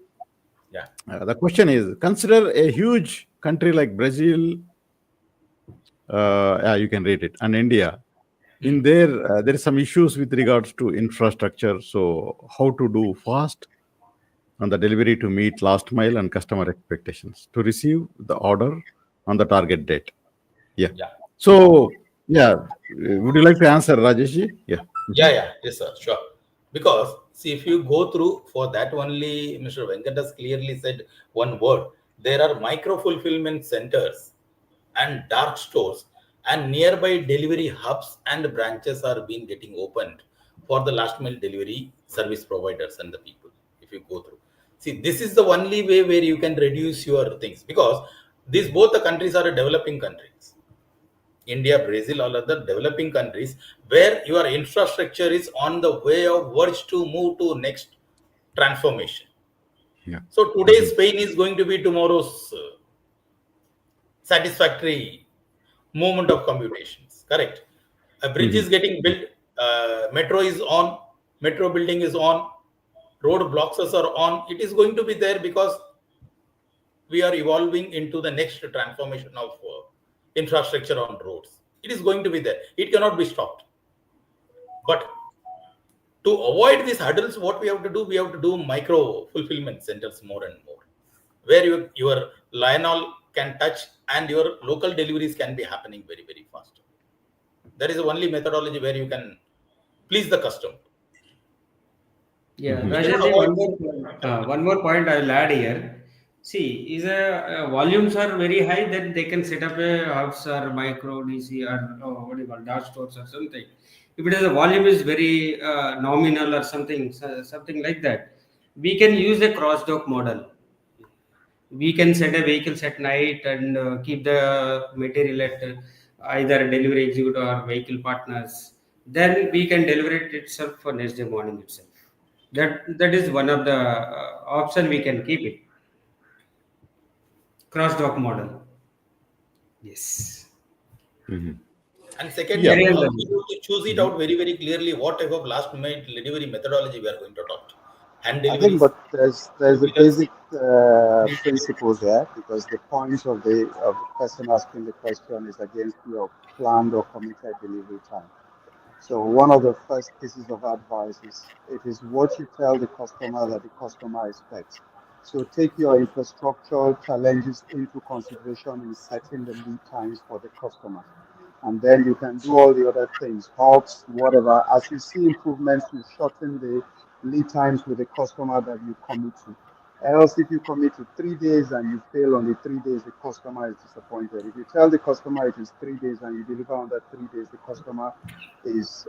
Yeah. The question is: consider a huge country like Brazil. Yeah, you can read it. And India. In there, there is some issues with regards to infrastructure. So, how to do fast on the delivery to meet last mile and customer expectations to receive the order on the target date. Yeah. So, yeah, would you like to answer, Rajesh? Yeah. Yes, sir, sure. Because see, if you go through for that only, Mr. Venkat has clearly said one word. There are micro fulfillment centers and dark stores and nearby delivery hubs and branches are being getting opened for the last mile delivery service providers and the people. If you go through, see, this is the only way where you can reduce your things, because these both the countries are developing countries. India, Brazil, all other developing countries, where your infrastructure is on the way of verge to move to next transformation. Yeah. So today's pain is going to be tomorrow's satisfactory movement of computations. Correct. A bridge is getting built. Metro is on. Metro building is on. Road blocks are on. It is going to be there because we are evolving into the next transformation of infrastructure on roads. It is going to be there. It cannot be stopped. But to avoid these hurdles, what we have to do, we have to do micro fulfillment centers more and more, where your Lionel can touch and your local deliveries can be happening very fast. That is the only methodology where you can please the customer. Yeah, We Rajesh, cannot avoid. one more point I will add here. See, is volumes are very high, then they can set up a hubs or micro DC or what do you call dark stores or something. If it is a volume is very nominal or something, something like that, we can use a cross dock model. We can set a vehicles at night and keep the material at either delivery executive or vehicle partners. Then we can deliver it itself for next day morning itself. That is one of the option we can keep it. Cross dock model. Yes. And second, Yeah. we have to choose it out very clearly what type of last mile delivery methodology we are going to adopt. Hand I think, deliveries. but there's a basic principle there, because the point of the person asking the question is against your planned or committed delivery time. So one of the first pieces of advice is it is what you tell the customer that the customer expects. So take your infrastructural challenges into consideration in setting the lead times for the customer. And then you can do all the other things, hubs, whatever. As you see improvements, you shorten the lead times with the customer that you commit to. Else, if you commit to 3 days and you fail on the 3 days, the customer is disappointed. If you tell the customer it is 3 days and you deliver on that 3 days, the customer is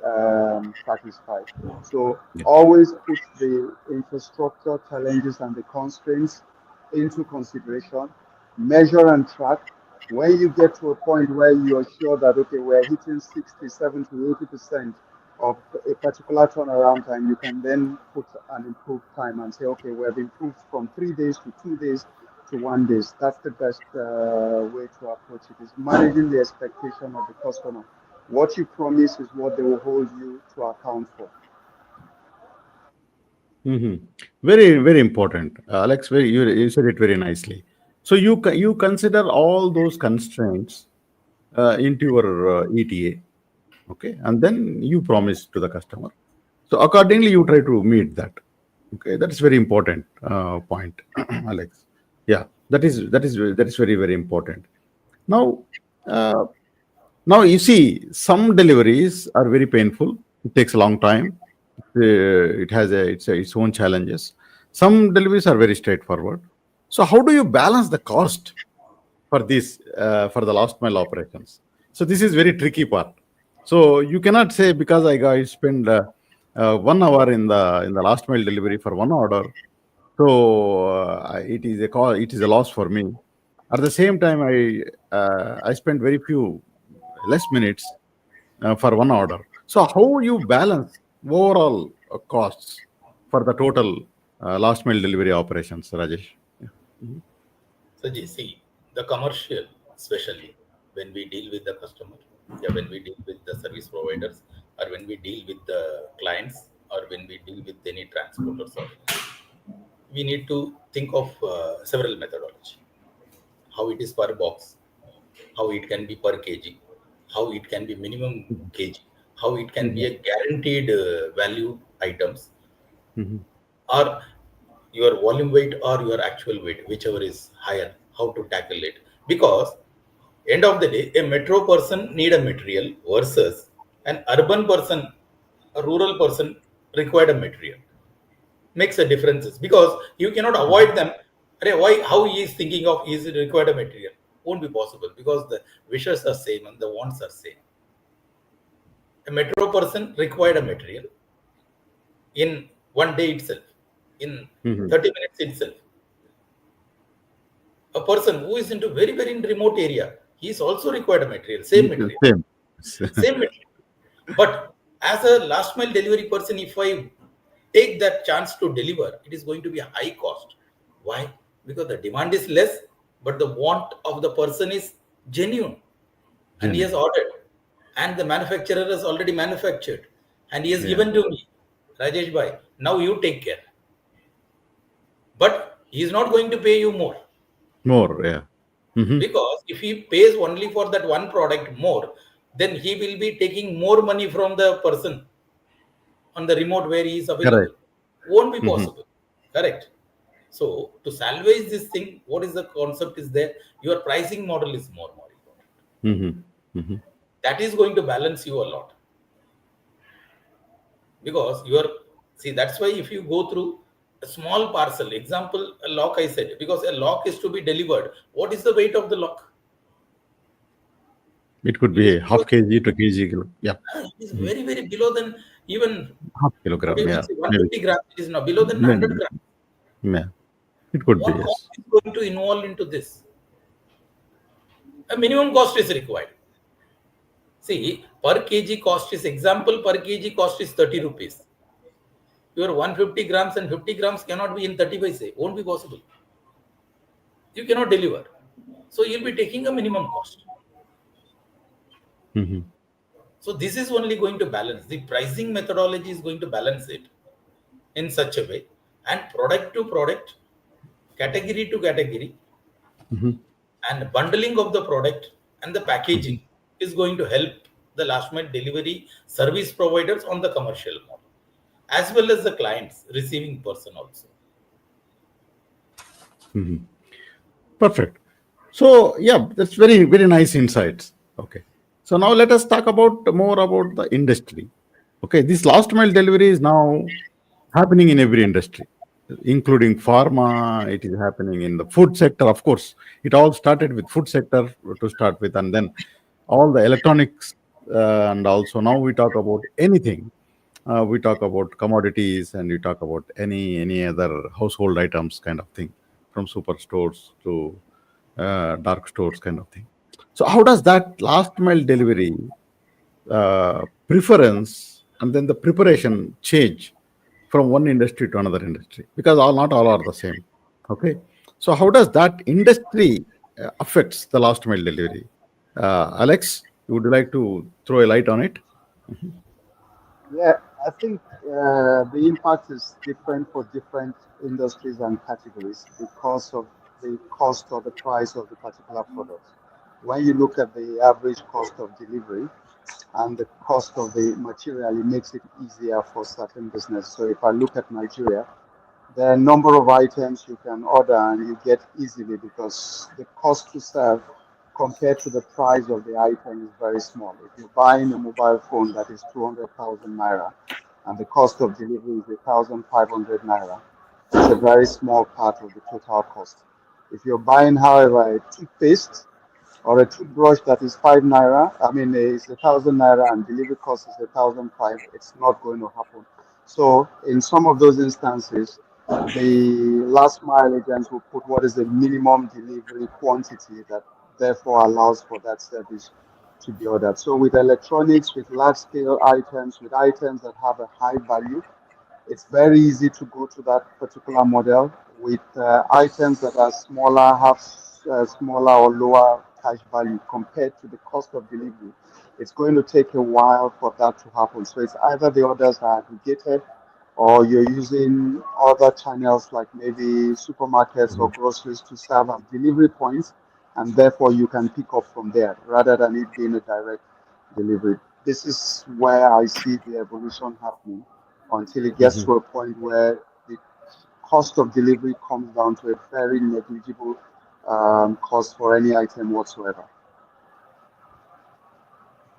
satisfied. So always put the infrastructure challenges and the constraints into consideration, measure and track. When you get to a point where you're sure that, okay, we're hitting 60, 70, 80% of a particular turnaround time, you can then put an improved time and say, okay, we have improved from 3 days to 2 days to 1 day. That's the best way to approach it, is managing the expectation of the customer. What you promise is what they will hold you to account for. Very important, Alex. You said it very nicely. So you consider all those constraints into your ETA, okay, and then you promise to the customer. So accordingly, you try to meet that. Okay, that is very important point, Alex. Yeah, that is very very important. Now, uh, now you see, some deliveries are very painful. It takes a long time. It has its own challenges. Some deliveries are very straightforward. So how do you balance the cost for this for the last mile operations? So this is very tricky part. So you cannot say because I spend 1 hour in the last mile delivery for one order, so it is a loss for me. At the same time, I spend very few less minutes for one order. So how you balance overall costs for the total last mile delivery operations, Rajesh? So, you see, the commercial, especially when we deal with the customer, yeah, when we deal with the service providers, or when we deal with the clients, or when we deal with any transporters, we need to think of several methodology. How it is per box, how it can be per kg, how it can be minimum kg, how it can be a guaranteed value items, Mhm. or your volume weight or your actual weight, whichever is higher, how to tackle it. Because end of the day, a metro person need a material versus an urban person, a rural person required a material. Makes a differences because you cannot avoid them. Arey, why? How he is thinking of is it required a material? Won't be possible because the wishes are same and the wants are same. A metro person required a material in one day itself, in Mhm. 30 minutes itself. A person who is into very very in remote area, he is also required a material, same material, Same. same material. But as a last mile delivery person, if I take that chance to deliver, it is going to be a high cost. Why? Because the demand is less, but the want of the person is genuine, and he has Genuine. ordered, and the manufacturer has already manufactured, and he has Yeah. given to me, Rajesh bhai, now you take care. But he is not going to pay you more. More. Yeah. Hmm. Because if he pays only for that one product more, then he will be taking more money from the person on the remote where he is available. Correct. Won't be Hmm. possible. Correct. So to salvage this thing, what is the concept is there? Your pricing model is more important. Hmm. Hmm. That is going to balance you a lot. Because you are, see, that's why if you go through a small parcel, example, a lock I said, because a lock is to be delivered. What is the weight of the lock? It could It is be below, half kg to kg. Yeah. it is Mhm. very, very below than even Half what kilogram. you can Yeah. say Maybe. 150 grams. It is now below than 100 Maybe. grams. Yeah. It could be. What cost Yes. is going to involve into this? A minimum cost is required. See, per kg cost is example, per kg cost is 30 rupees. Your 150 grams and 50 grams cannot be in 30 paise. Won't be possible. You cannot deliver. So you'll be taking a minimum cost. Hmm. So this is only going to balance. The pricing methodology is going to balance it in such a way, and product to product, category to category, Hmm. and bundling of the product and the packaging is going to help the last mile delivery service providers on the commercial model, as well as the clients receiving person also. Hmm. Perfect. So yeah, that's very very nice insights. Okay. So now let us talk about more about the industry. Okay, this last mile delivery is now happening in every industry, including pharma. It is happening in the food sector. Of course, it all started with food sector to start with, and then all the electronics, and also now we talk about anything. We talk about commodities, and we talk about any other household items, kind of thing, from superstores to dark stores, kind of thing. So, how does that last mile delivery preference and then the preparation change from one industry to another industry, because not all are the same? Okay, so how does that industry affects the last mile delivery? Alex, would you like to throw a light on it? Yeah, I think the impact is different for different industries and categories because of the cost or the price of the particular product. when you look at the average cost of delivery and the cost of the material, it makes it easier for certain business. So if I look at Nigeria, there are a number of items you can order and you get easily because the cost to serve compared to the price of the item is very small. If you're buying a mobile phone that is 200,000 naira and the cost of delivery is 1,500 naira, it's a very small part of the total cost. If you're buying, however, a toothpaste or a toothbrush that is 5 naira, I mean, it's 1,000 naira and delivery cost is 1,500, it's not going to happen. So, in some of those instances, the last mile agents will put what is the minimum delivery quantity that therefore allows for that service to be ordered. So, with electronics, with large scale items, with items that have a high value, it's very easy to go to that particular model. With items that are smaller, have smaller or lower cash value compared to the cost of delivery. It's going to take a while for that to happen. So it's either the orders are aggregated or you're using other channels like maybe supermarkets or groceries to serve as delivery points, and therefore you can pick up from there rather than it being a direct delivery. This is where I see the evolution happening until it gets to a point where the cost of delivery comes down to a very negligible cost for any item whatsoever.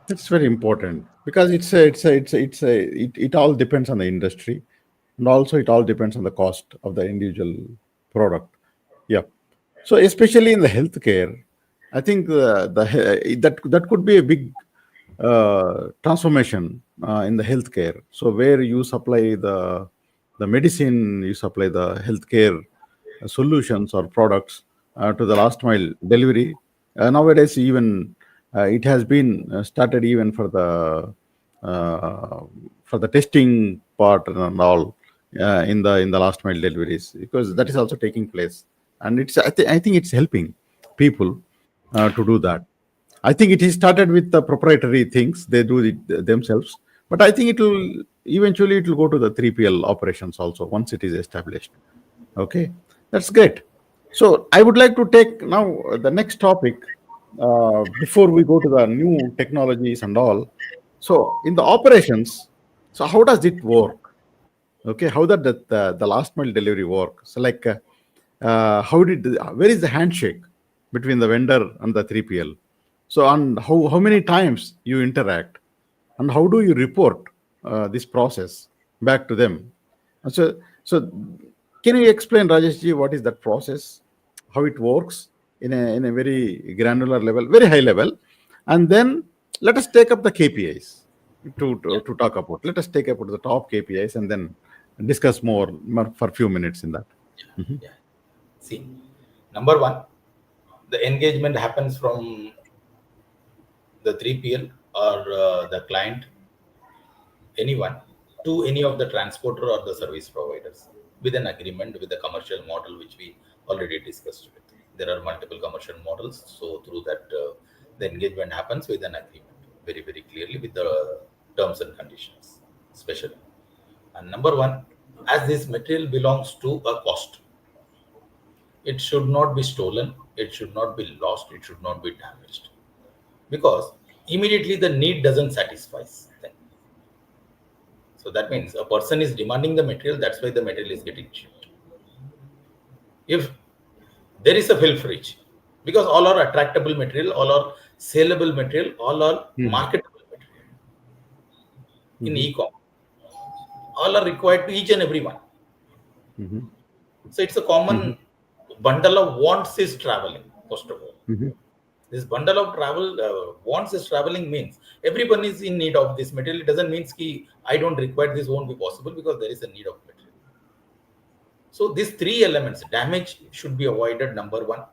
It's very important because it all depends on the industry, and also it all depends on the cost of the individual product. Yeah. So especially in the healthcare, I think that could be a big transformation in the healthcare. So where you supply the medicine, you supply the healthcare solutions or products to the last mile delivery. Nowadays, even it has been started even uh, for the testing part and all in the last mile deliveries, because that is also taking place, and I think it's helping people to do that. I think it is started with the proprietary things they do it themselves, but I think it will go to the 3PL operations also once it is established. Okay, that's great. So I would like to take now the next topic before we go to the new technologies and all. So in the operations, so how does it work? Okay, how the last mile delivery work? So like, where is the handshake between the vendor and the 3PL? So and how many times you interact, and how do you report this process back to them? So can you explain, Rajesh ji, what is that process, how it works in a very granular level, very high level, and then let us take up the KPIs to talk about. Let us take up the top KPIs and then discuss more for a few minutes in that. Yeah. See, number one, the engagement happens from the 3PL or the client, anyone, to any of the transporter or the service providers with an agreement with the commercial model, which we already discussed with. There are multiple commercial models, so through that the engagement happens with an agreement very, very clearly with the terms and conditions, especially. And number one, as this material belongs to a cost, it should not be stolen, it should not be lost, it should not be damaged, because immediately the need doesn't satisfy them. So that means a person is demanding the material, that's why the material is getting shipped. If there is a filth reach, because all are attractable material, all are saleable material, all are marketable material in e-com, all are required to each and every one. So it's a common bundle of wants is traveling, first of all. This bundle of wants is traveling means everyone is in need of this material. It doesn't mean ki I don't require this, won't be possible, because there is a need of material. So these three elements, damage should be avoided, number one.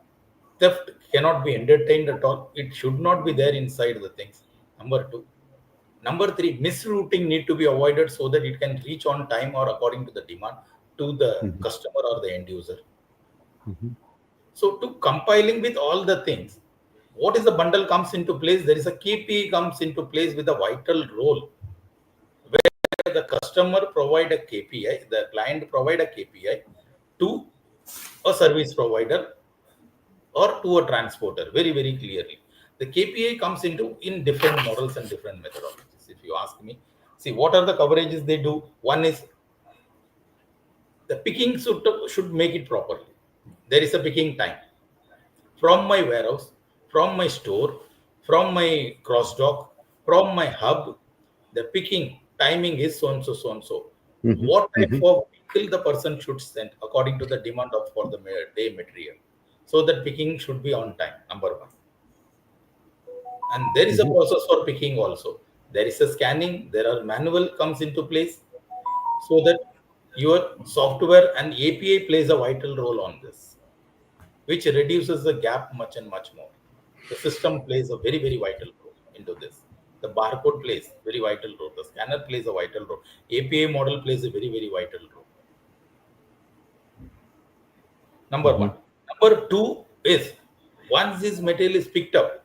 Theft cannot be entertained at all. It should not be there inside the things, number two. Number three, misrouting need to be avoided so that it can reach on time or according to the demand to the customer or the end user. So to compiling with all the things, what is the bundle comes into place? There is a KPI comes into place with a vital role, where the customer provide a KPI, the client provide a KPI to a service provider or to a transporter very, very clearly. The KPI comes into in different models and different methodologies. If you ask me, see what are the coverages they do. One is the picking should make it properly. There is a picking time from my warehouse, from my store, from my cross dock, from my hub. The picking timing is so and so, so and so. Mhm. What type Mhm. of vehicle the person should send according to the demand of for the day material. So that picking should be on time, number one. And there is a process for picking also. There is a scanning, there are manual comes into place, so that your software and API plays a vital role on this, which reduces the gap much and much more. The system plays a very, very vital role into this. The barcode plays very vital role. The scanner plays a vital role. API model plays a very, very vital role. Number one. Number two is once this material is picked up,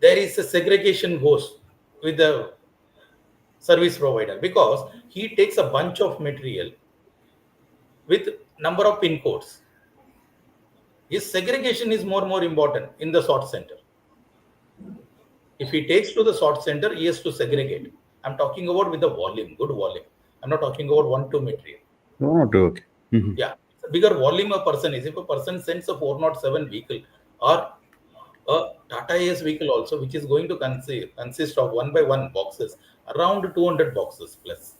there is a segregation goes with the service provider, because he takes a bunch of material with number of pin codes. His segregation is more important in the sort center. If he takes to the sort center, he has to segregate. I'm talking about with the volume, good volume. I'm not talking about 1-2 material. Oh, okay. Mhm. Yeah, it's a bigger volume a person is. If a person sends a 407 vehicle or a Tata AS vehicle also, which is going to consist of 1 by 1 boxes, around 200 boxes plus,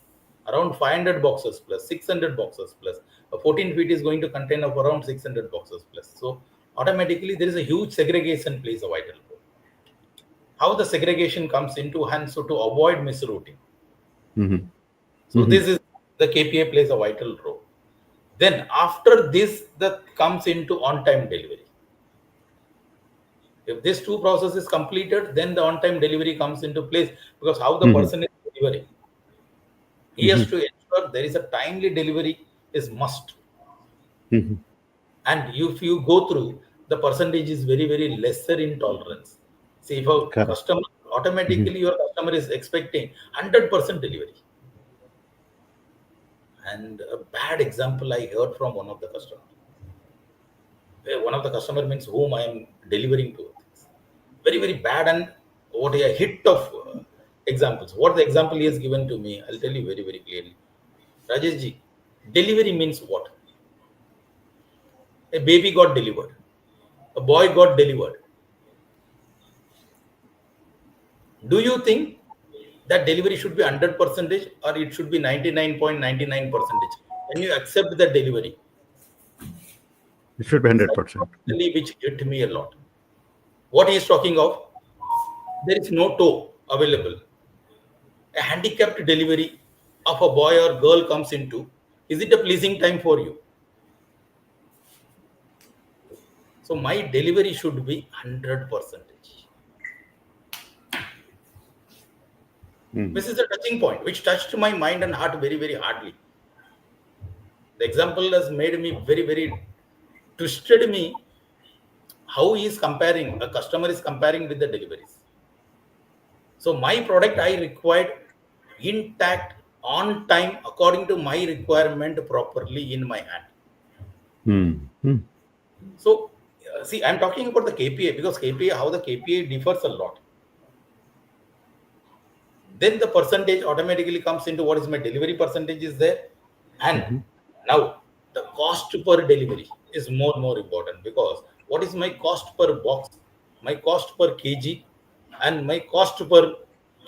around 500 boxes plus, 600 boxes plus. A 14 feet is going to contain of around 600 boxes plus. So automatically there is a huge segregation plays a vital role. How the segregation comes into hands, so to avoid misrouting. Mhm. So this is the KPI plays a vital role. Then after this, that comes into on-time delivery. If this two process is completed, then the on-time delivery comes into place, because how the person is delivering, he has to ensure there is a timely delivery is must. Mhm. And if you go through, the percentage is very, very lesser in tolerance. See, if a Correct. customer, automatically your customer is expecting 100% delivery. And a bad example I heard from one of the customers. One of the customer means whom I am delivering to. Very, very bad and what a hit of examples. What the example he has given to me, I'll tell you very, very clearly. Rajesh ji, delivery means what? A baby got delivered. A boy got delivered. Do you think that delivery should be 100% or it should be 99.99%? When you accept the delivery, It should be 100%. which hit me a lot. What he is talking of, there is no tow available. A handicapped delivery of a boy or girl comes into, is it a pleasing time for you? So my delivery should be 100%. This is a touching point which touched my mind and heart very, very hardly. The example has made me very, very twisted me. How he is comparing, a customer is comparing with the deliveries. So my product I required intact, on time, according to my requirement, properly in my hand. So see, I'm talking about the KPI, because KPI, how the KPI differs a lot. Then the percentage automatically comes into what is my delivery percentage is there. And now the cost per delivery is more important, because what is my cost per box, my cost per kg, and my cost per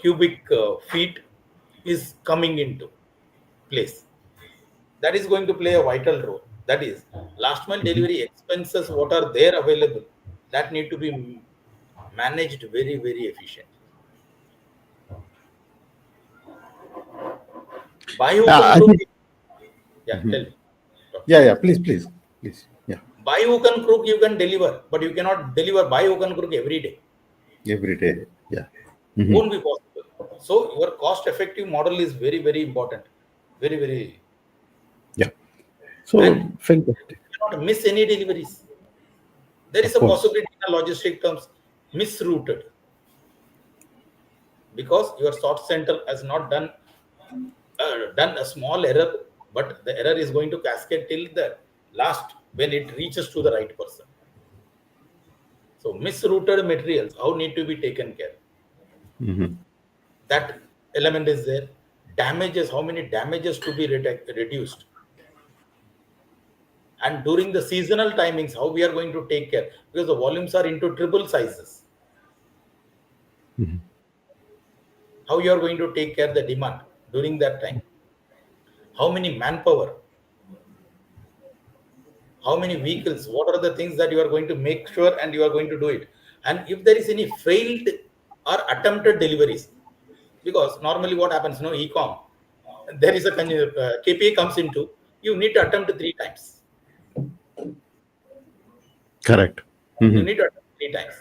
cubic feet is coming into place. That is going to play a vital role. That is last mile delivery expenses, what are there available, that need to be managed very, very efficient. Buy who I can crook. think, Yeah, tell me. yeah, please. Yeah, Buy who can crook, you can deliver, but you cannot deliver buy who can crook every day. every day. Yeah. Won't be possible. So your cost effective model is very, very important. Very, very. Yeah. So, And fantastic. you cannot miss any deliveries. There is Of a course. possibility in a logistic terms misrouted, because your sort center has not done a small error, but the error is going to cascade till the last when it reaches to the right person. So misrouted materials, how need to be taken care? That element is there. Damages, how many damages to be reduced? And during the seasonal timings, how we are going to take care, because the volumes are into triple sizes. How you are going to take care of the demand during that time? How many manpower? How many vehicles? What are the things that you are going to make sure and you are going to do it? And if there is any failed or attempted deliveries, because normally what happens, no, e-com, there is a KPI comes into, you need to attempt 3 times. Correct. You need to attempt 3 times.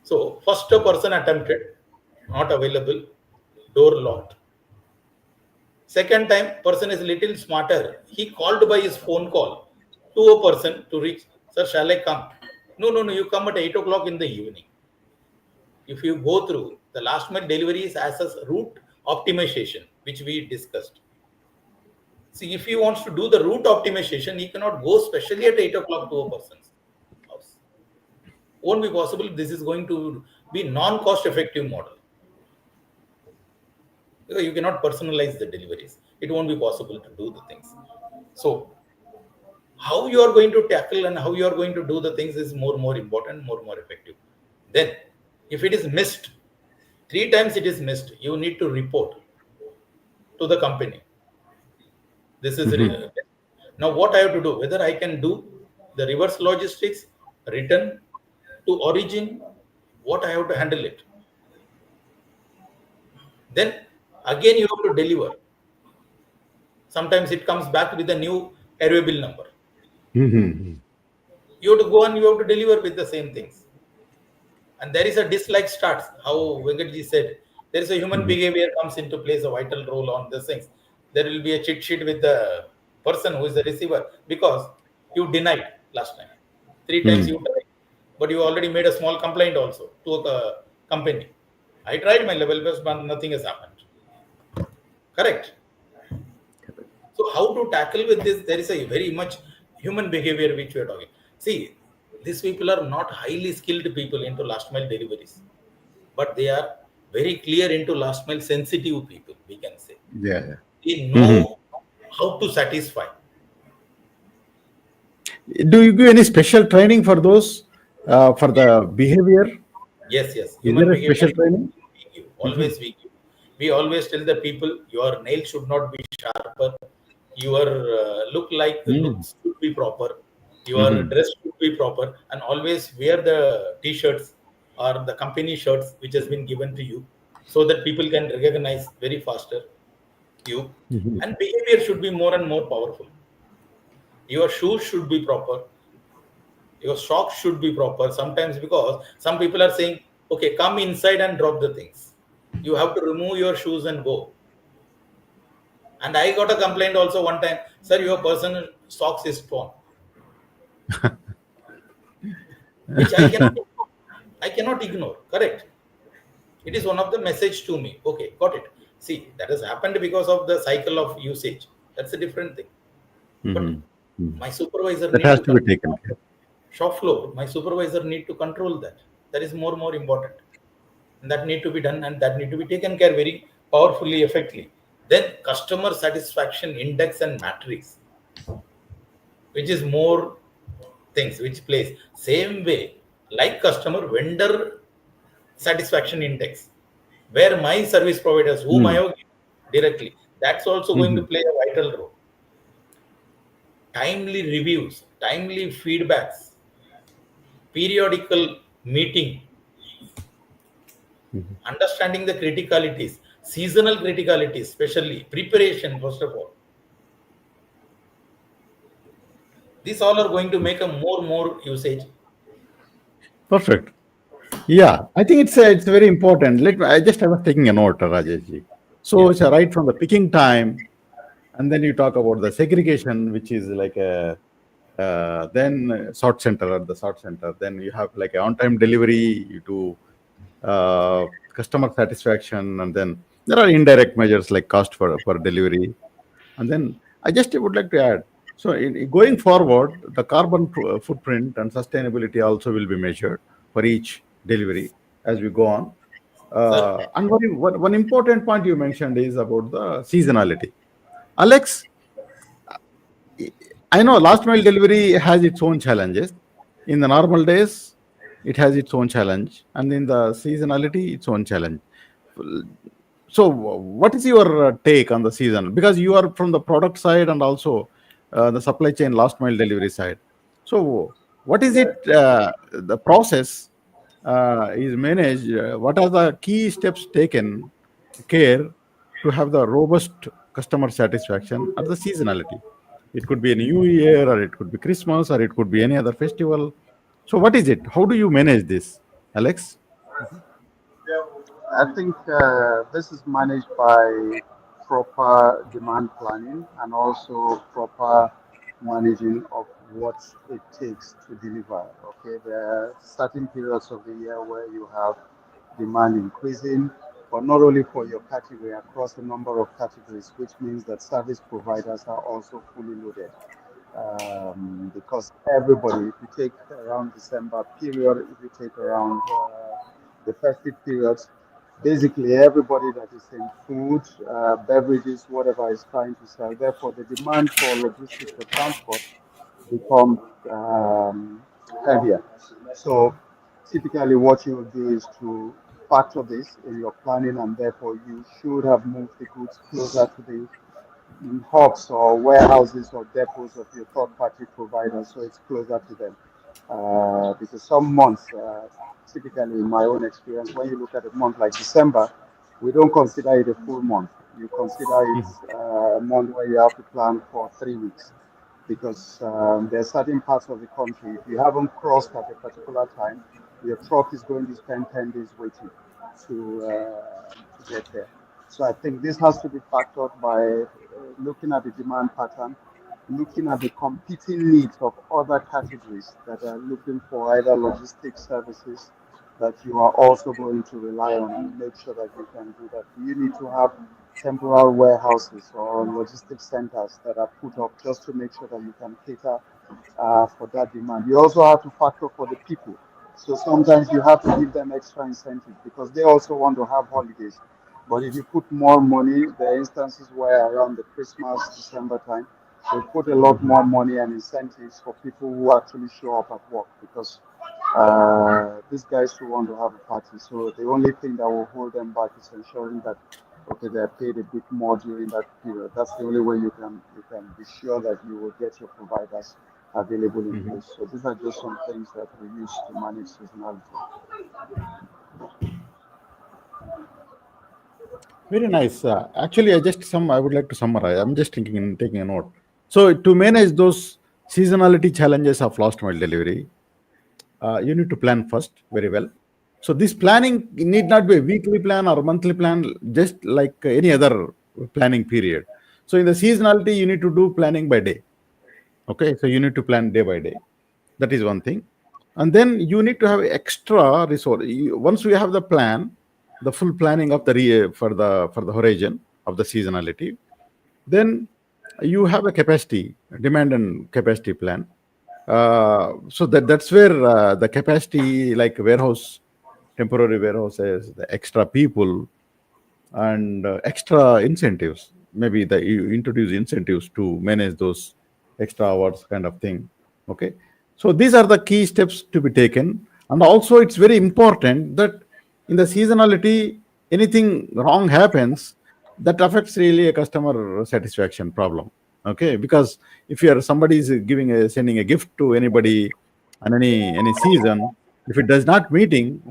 So first a person attempted, not available, door locked. Second time, person is little smarter. He called by his phone call to a person to reach, sir, shall I come? No, you come at 8 o'clock in the evening. If you go through the last mile deliveries as a route optimization, which we discussed. See, if he wants to do the route optimization, he cannot go specially at 8 o'clock to a person's house. Won't be possible. This is going to be non-cost effective model. Because you cannot personalize the deliveries. It won't be possible to do the things. So how you are going to tackle and how you are going to do the things is more important, more effective. Then if it is missed, 3 times it is missed, you need to report to the company. This is now what I have to do, whether I can do the reverse logistics, return to origin, what I have to handle it. Then again you have to deliver. Sometimes it comes back with a new airway bill number. You have to go and you have to deliver with the same things. And there is a dislike starts, how Venkatji said, there is a human behavior comes into place, a vital role on these things. There will be a cheat sheet with the person who is the receiver, because you denied last time. 3 times you tried, but you already made a small complaint also to a company. I tried my level best, but nothing has happened. Correct. So how to tackle with this? There is a very much human behavior which we are talking. See, these people are not highly skilled people into last mile deliveries, but they are very clear into last mile sensitive people, we can say. Yeah. They know how to satisfy. Do you give any special training for those, for the behavior? Yes. Is there a special training? We give. Always we give. We always tell the people, your nails should not be sharper. Your looks should be proper. Your dress should be proper. And always wear the t-shirts or the company shirts which has been given to you, so that people can recognize very faster you. And behavior should be more and more powerful. Your shoes should be proper. Your socks should be proper. Sometimes, because some people are saying, okay, come inside and drop the things. You have to remove your shoes and go. And I got a complaint also one time, sir, your personal socks is torn. Which I cannot ignore. Correct. It is one of the message to me. Okay, got it. See, that has happened because of the cycle of usage. That's a different thing. But my supervisor That has to be taken care. Shop floor, my supervisor need to control that. That is more important. And that need to be done, and that need to be taken care very powerfully, effectively. Then customer satisfaction index and matrix, which is more things which plays. Same way, like customer vendor satisfaction index, where my service providers, whom I have directly, that's also going to play a vital role. Timely reviews, timely feedbacks, periodical meeting, understanding the criticalities, seasonal criticalities, especially preparation, first of all. These all are going to make a more usage. Perfect. Yeah, I think it's very important. I was taking a note, Rajeshji. So it's right from the picking time, and then you talk about the segregation, which is like a then sort center at the sort center. Then you have like a on-time delivery to customer satisfaction, and then there are indirect measures like cost for delivery. And then I just would like to add, so going forward, the carbon footprint and sustainability also will be measured. for each delivery as we go on. And one important point you mentioned is about the seasonality. Alex, I know last mile delivery has its own challenges. In the normal days, it has its own challenge, and in the seasonality, its own challenge. So, what is your take on the season? Because you are from the product side and also the supply chain last mile delivery side. So, what is it? The process is managed. What are the key steps taken care to have the robust customer satisfaction at the seasonality? It could be a new year, or it could be Christmas, or it could be any other festival. So, what is it? How do you manage this, Alex? I think this is managed by proper demand planning and also proper managing of what it takes to deliver. Okay, there are certain periods of the year where you have demand increasing, but not only for your category, across a number of categories, which means that service providers are also fully loaded. Because everybody, if you take around December period, if you take around the festive periods, basically everybody that is in food, beverages, whatever is trying to sell. Therefore, the demand for logistics or transport becomes heavier. So typically what you will do is to factor this in your planning, and therefore you should have moved the goods closer to the hubs or warehouses or depots of your third party providers, so it's closer to them. Because some months, typically in my own experience, when you look at a month like December, we don't consider it a full month. You consider it a month where you have to plan for 3 weeks, because there are certain parts of the country, if you haven't crossed at a particular time, your truck is going to spend 10 days waiting to get there. So I think this has to be factored by looking at the demand pattern, looking at the competing needs of other categories that are looking for either logistics services that you are also going to rely on, and make sure that you can do that. You need to have temporal warehouses or logistics centers that are put up just to make sure that you can cater for that demand. You also have to factor for the people. So sometimes you have to give them extra incentives because they also want to have holidays. But if you put more money, there are instances where around the Christmas, December time, we put a lot more money and incentives for people who actually show up at work, because these guys who want to have a party. So the only thing that will hold them back is ensuring that okay, they're paid a bit more during that period. That's the only way you can be sure that you will get your providers available in place. So these are just some things that we use to manage seasonality. Very nice. Actually, I would like to summarize. I'm just thinking and taking a note. So to manage those seasonality challenges of last mile delivery, you need to plan first very well. So this planning need not be a weekly plan or monthly plan, just like any other planning period. So in the seasonality, you need to do planning by day. Okay, so you need to plan day by day. That is one thing. And then you need to have extra resource. Once we have the plan, the full planning of for the horizon of the seasonality, then you have a capacity, demand and capacity plan. So that's where the capacity, like warehouse, temporary warehouses, the extra people, and extra incentives. Maybe you introduce incentives to manage those extra hours kind of thing. Okay. So these are the key steps to be taken. And also it's very important that in the seasonality, anything wrong happens, that affects really a customer satisfaction problem. Okay. Because if somebody is sending a gift to anybody on any season, if it does not reaching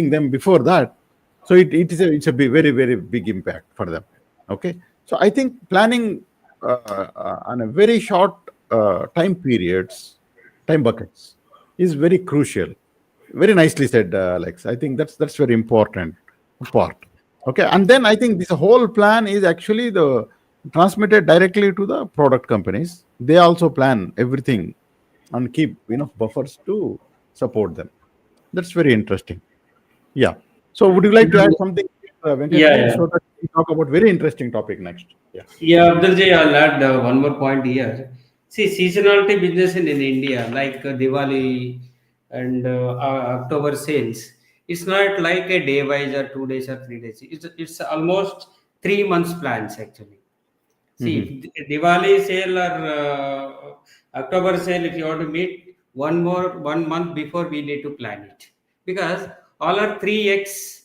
them before that, so it's a very, very big impact for them. Okay. So I think planning on a very short time buckets is very crucial. Very nicely said, Alex. I think that's very important part. Okay. And then I think this whole plan is actually transmitted directly to the product companies. They also plan everything and keep enough buffers to support them. That's very interesting. Yeah. So would you like to add something, Yeah, Venkatji, yeah. so that we talk about very interesting topic next? Yeah. Yeah, Abdulji, I'll add one more point here. See, seasonality business in India, like Diwali, and October sales. It's not like a day wise or 2 days or 3 days. It's almost 3 months plans actually. See, Mhm. if Diwali sale or October sale, if you want to meet 1 month before, we need to plan it, because all are 3x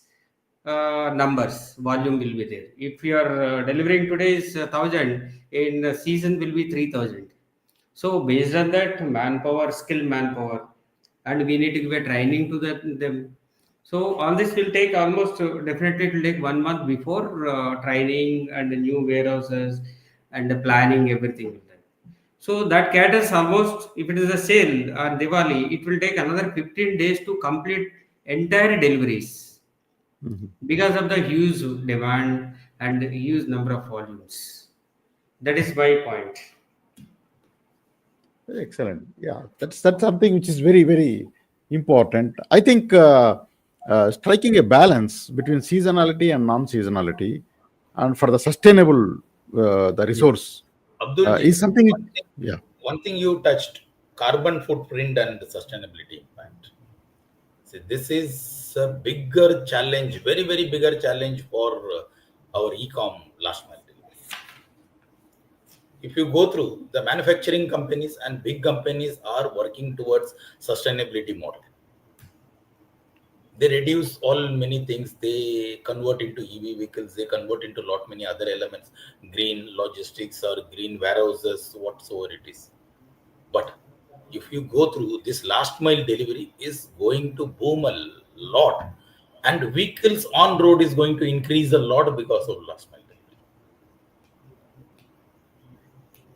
numbers volume will be there. If you are delivering today's 1,000, in season will be 3,000. So based on that manpower, skill manpower, and we need to give a training to them. So all this will take almost definitely it will take 1 month before training and the new warehouses and the planning everything will done. So that caters almost, if it is a sale on Diwali, it will take another 15 days to complete entire deliveries Mhm. because of the huge demand and the huge number of volumes. That is my point. Excellent. Yeah, that's something which is very, very important. I think striking a balance between seasonality and non-seasonality, and for the sustainable the Yes. resource Abdulji, is something. one thing, Yeah. one thing you touched, carbon footprint and sustainability impact. See, this is a bigger challenge, very, very bigger challenge for our e-com last mile delivery. If you go through, the manufacturing companies and big companies are working towards sustainability model. They reduce all many things. They convert into EV vehicles. They convert into lot many other elements, green logistics or green warehouses, whatsoever it is. But if you go through, this last mile delivery is going to boom a lot, and vehicles on road is going to increase a lot because of last mile delivery.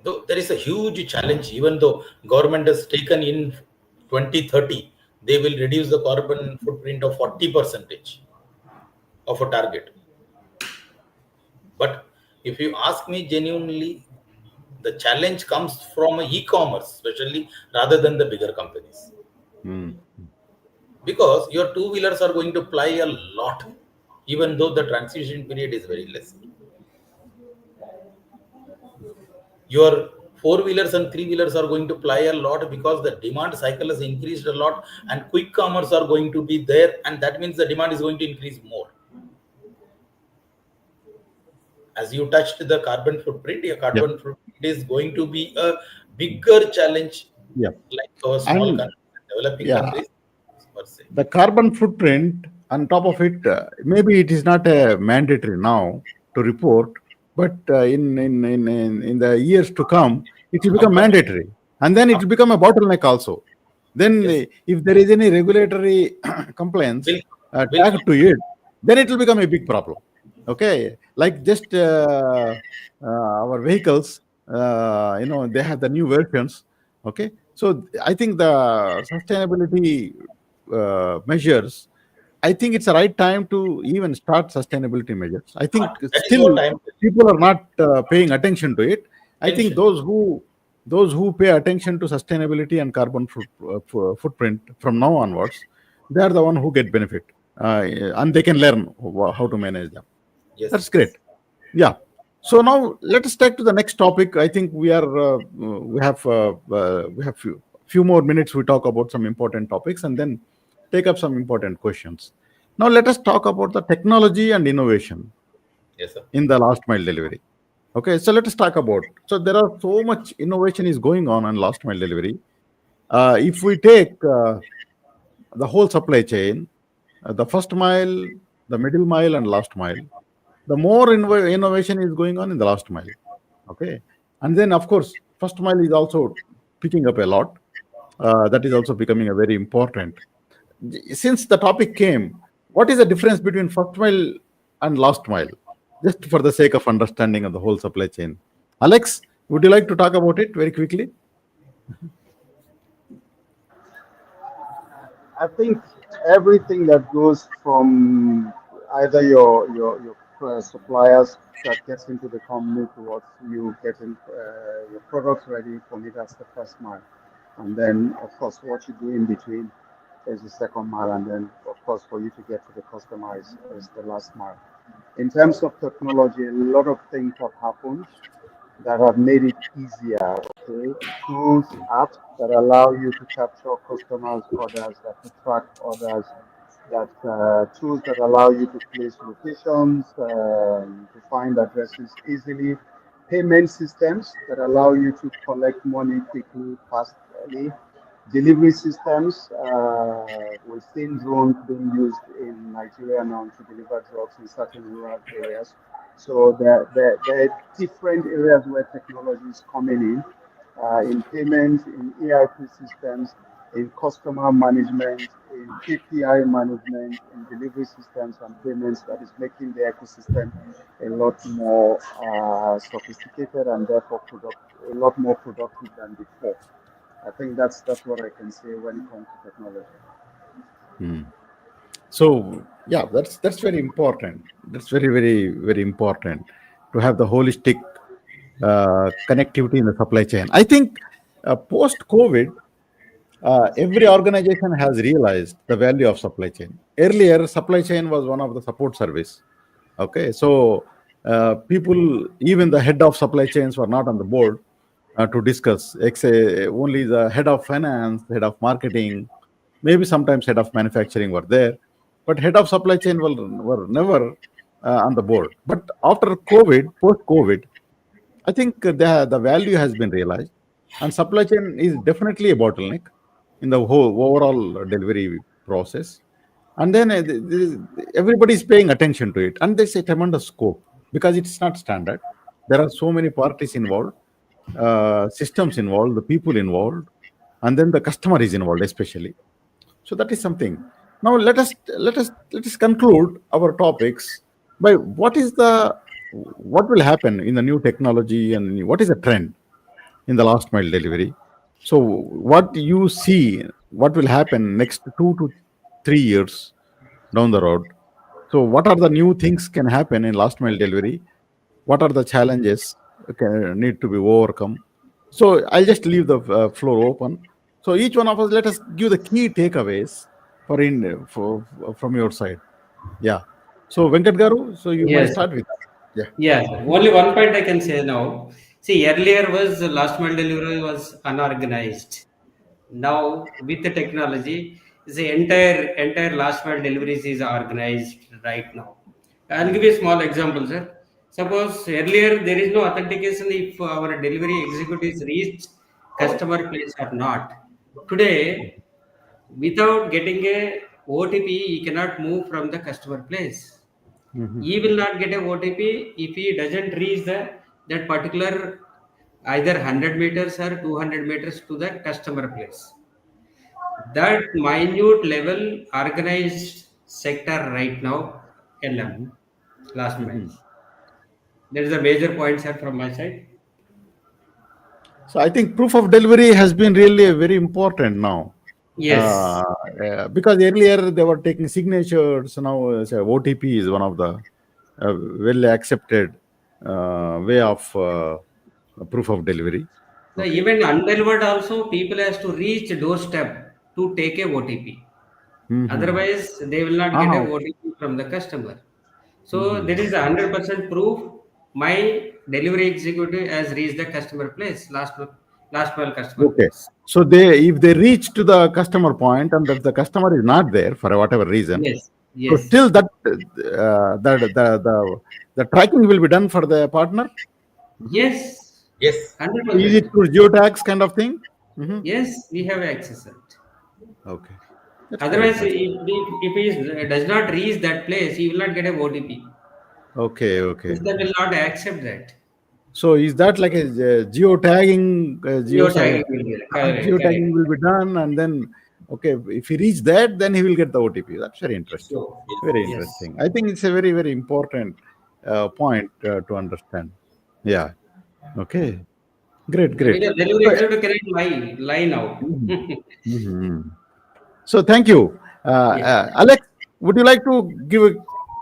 Though there is a huge challenge, even though government has taken in 2030, they will reduce the carbon footprint of 40% of a target. But if you ask me genuinely, the challenge comes from e-commerce, especially rather than the bigger companies. Mm. Because your two-wheelers are going to ply a lot, even though the transition period is very less. Your four-wheelers and three-wheelers are going to ply a lot because the demand cycle has increased a lot, and quick commerce are going to be there, and that means the demand is going to increase more. As you touched the carbon footprint, your Yeah. carbon footprint is going to be a bigger challenge, Yeah. like our small And countries, developing yeah, countries per se. the carbon footprint on top of it, maybe it is not mandatory now to report, but in the years to come, it will become Compulsory. mandatory, and then it will become a bottleneck also. Then, Yes, if there is any regulatory complaints will will tagged come. to it, then it will become a big problem. Okay, like just our vehicles, they have the new versions. Okay, so I think the sustainability measures, I think it's the right time to even start sustainability measures. I think That is what still I am telling. people are not paying attention to it. I think Attention. those who pay attention to sustainability and carbon footprint from now onwards, they are the one who get benefit, and they can learn how to manage them. Yes, That's great. yes. Yeah. So now let us take to the next topic. I think we have few more minutes. We talk about some important topics and then take up some important questions. Now let us talk about the technology and innovation Yes, sir. in the last mile delivery. Okay, so let us talk about. So there are so much innovation is going on last mile delivery. If we take the whole supply chain, the first mile, the middle mile, and last mile, the more innovation is going on in the last mile. Okay, and then of course first mile is also picking up a lot. That is also becoming a very important. Since the topic came, what is the difference between first mile and last mile, just for the sake of understanding of the whole supply chain? Alex, would you like to talk about it very quickly? I think everything that goes from either your suppliers that gets into the company towards you getting your products ready for me, that's the first mile. And then, of course, what you do in between is the second mile. And then, of course, for you to get to the customer is the last mile. In terms of technology, a lot of things have happened. that have made it easier. Okay, tools, apps that allow you to capture customers' orders, that to track orders, that tools that allow you to place locations, to find addresses easily, payment systems that allow you to collect money quickly, fastly, delivery systems. We've seen drones being used in Nigeria now to deliver drugs in certain rural areas. So there are different areas where technology is coming in payments, in ERP systems, in customer management, in KPI management, in delivery systems and payments that is making the ecosystem a lot more sophisticated and therefore a lot more productive than before. I think that's what I can say when it comes to technology. So yeah, that's very important. That's very important to have the holistic connectivity in the supply chain. I think post COVID, every organization has realized the value of supply chain. Earlier, supply chain was one of the support service. Okay, so people, even the head of supply chains, were not on the board to discuss. Only the head of finance, head of marketing, maybe sometimes head of manufacturing were there, but head of supply chain were never on the board. But after COVID, post COVID, I think the value has been realized, and supply chain is definitely a bottleneck in the whole overall delivery process. And then everybody is paying attention to it, and there's a tremendous scope because it's not standard. There are so many parties involved, systems involved, the people involved, and then the customer is involved, especially. So that is something. Now let us conclude our topics by what will happen in the new technology and what is the trend in the last mile delivery. So what you see, what will happen next 2 to 3 years down the road. So what are the new things can happen in last mile delivery? What are the challenges need to be overcome? So I'll just leave the floor open. So each one of us, let us give the key takeaways from your side. Yeah. So Venkat Garu, so you might Yes. start with that. Yeah. Yeah, only one point I can say now. See, earlier was last mile delivery was unorganized. Now with the technology, the entire last mile deliveries is organized right now. I'll give you a small example, sir. Suppose earlier there is no authentication if our delivery executives reached customer place or not. Today, without getting a OTP, he cannot move from the customer place. He will not get a OTP if he doesn't reach that particular either 100 meters or 200 meters to the customer place. That minute level organized sector right now, LM, last mile. That is a major point, sir, from my side. So I think proof of delivery has been really very important now. Yes. Because earlier they were taking signatures. Now OTP is one of the well accepted way of proof of delivery. So Okay. even undelivered also, people has to reach doorstep to take a OTP. Otherwise, they will not get a OTP from the customer. So there is 100% proof. My delivery executive has reached the customer place, last mile customer Okay. place. So if they reach to the customer point and that the customer is not there for whatever reason, Yes, so yes, still the tracking will be done for the partner. yes, Yes. Is it 100%. through geotags kind of thing? Yes, we have access it. Okay. That's very Otherwise, interesting. if he does not reach that place, he will not get a OTP. Okay. System will not accept that. So is that like a geotagging? Geotagging will be correct, Geotagging correct. will be done, and then okay, if he reach that, then he will get the OTP. That's very interesting. So, Very yes. interesting. I think it's a very important point to understand. Yeah. Okay. Great. Because delivery So, executive cannot lie now. mhm. So thank you, Yes. Alex. Would you like to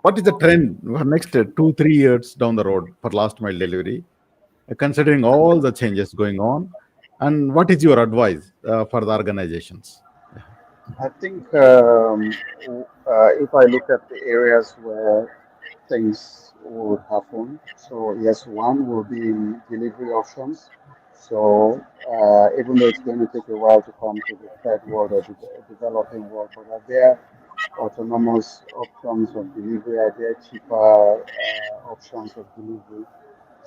what is the trend for next 2 3 years down the road for last mile delivery, considering all the changes going on, and what is your advice for the organizations? I think if I look at the areas where things would happen. So yes, one will be in delivery options. So even though it's going to take a while to come to the third world or the developing world, but are there autonomous options of delivery? Are there cheaper options of delivery?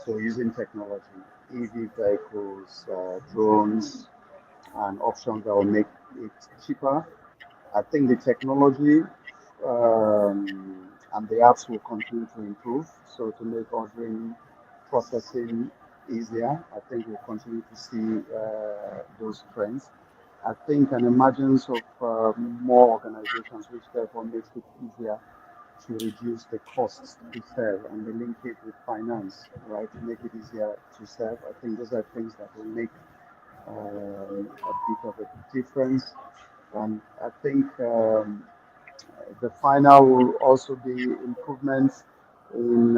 So using technology, EV vehicles, drones, and options that will make it cheaper. I think the technology and the apps will continue to improve. So to make ordering processing easier, I think we'll continue to see those trends. I think an emergence of more organizations, which therefore makes it easier to reduce the costs to serve and the linkage with finance, right, to make it easier to serve. I think those are things that will make a bit of a difference. And I think the final will also be improvements in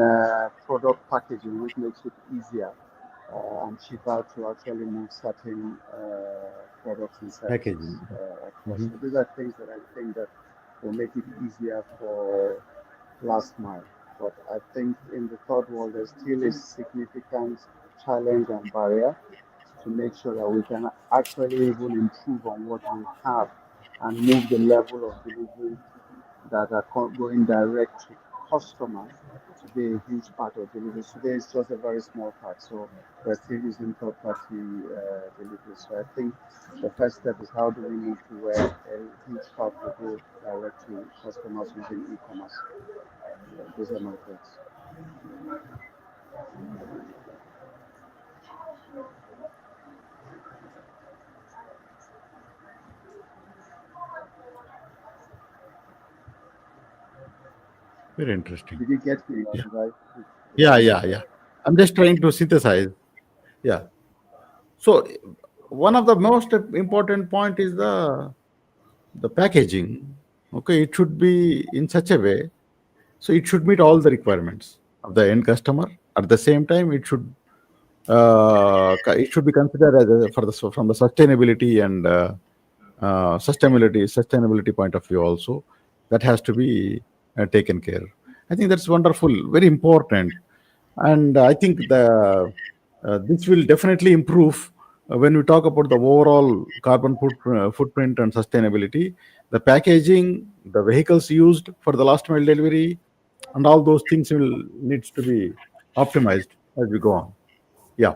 product packaging, which makes it easier and cheaper to actually move certain products and services Packaging. across. Mhm. So these are things that I think that will make it easier for last mile. But I think in the third world, there's still a significant challenge and barrier to make sure that we can actually even improve on what we have and move the level of delivery that are going direct to customers to be a huge part of delivery. Today it's just a very small part, so we're still using third-party delivery. So I think the first step is how do we move to where a huge part will go direct to customers using e-commerce. Those are my thoughts. Very interesting. Did you get me? Yeah. Did I answer? Yeah. I'm just trying to synthesize. Yeah. So one of the most important point is the packaging. Okay, it should be in such a way so it should meet all the requirements of the end customer. At the same time, it should be considered as from the sustainability and sustainability point of view also that has to be taken care. I think that's wonderful, very important, and I think this will definitely improve when we talk about the overall carbon footprint and sustainability. The packaging, the vehicles used for the last mile delivery, and all those things will needs to be optimized as we go on. Yeah,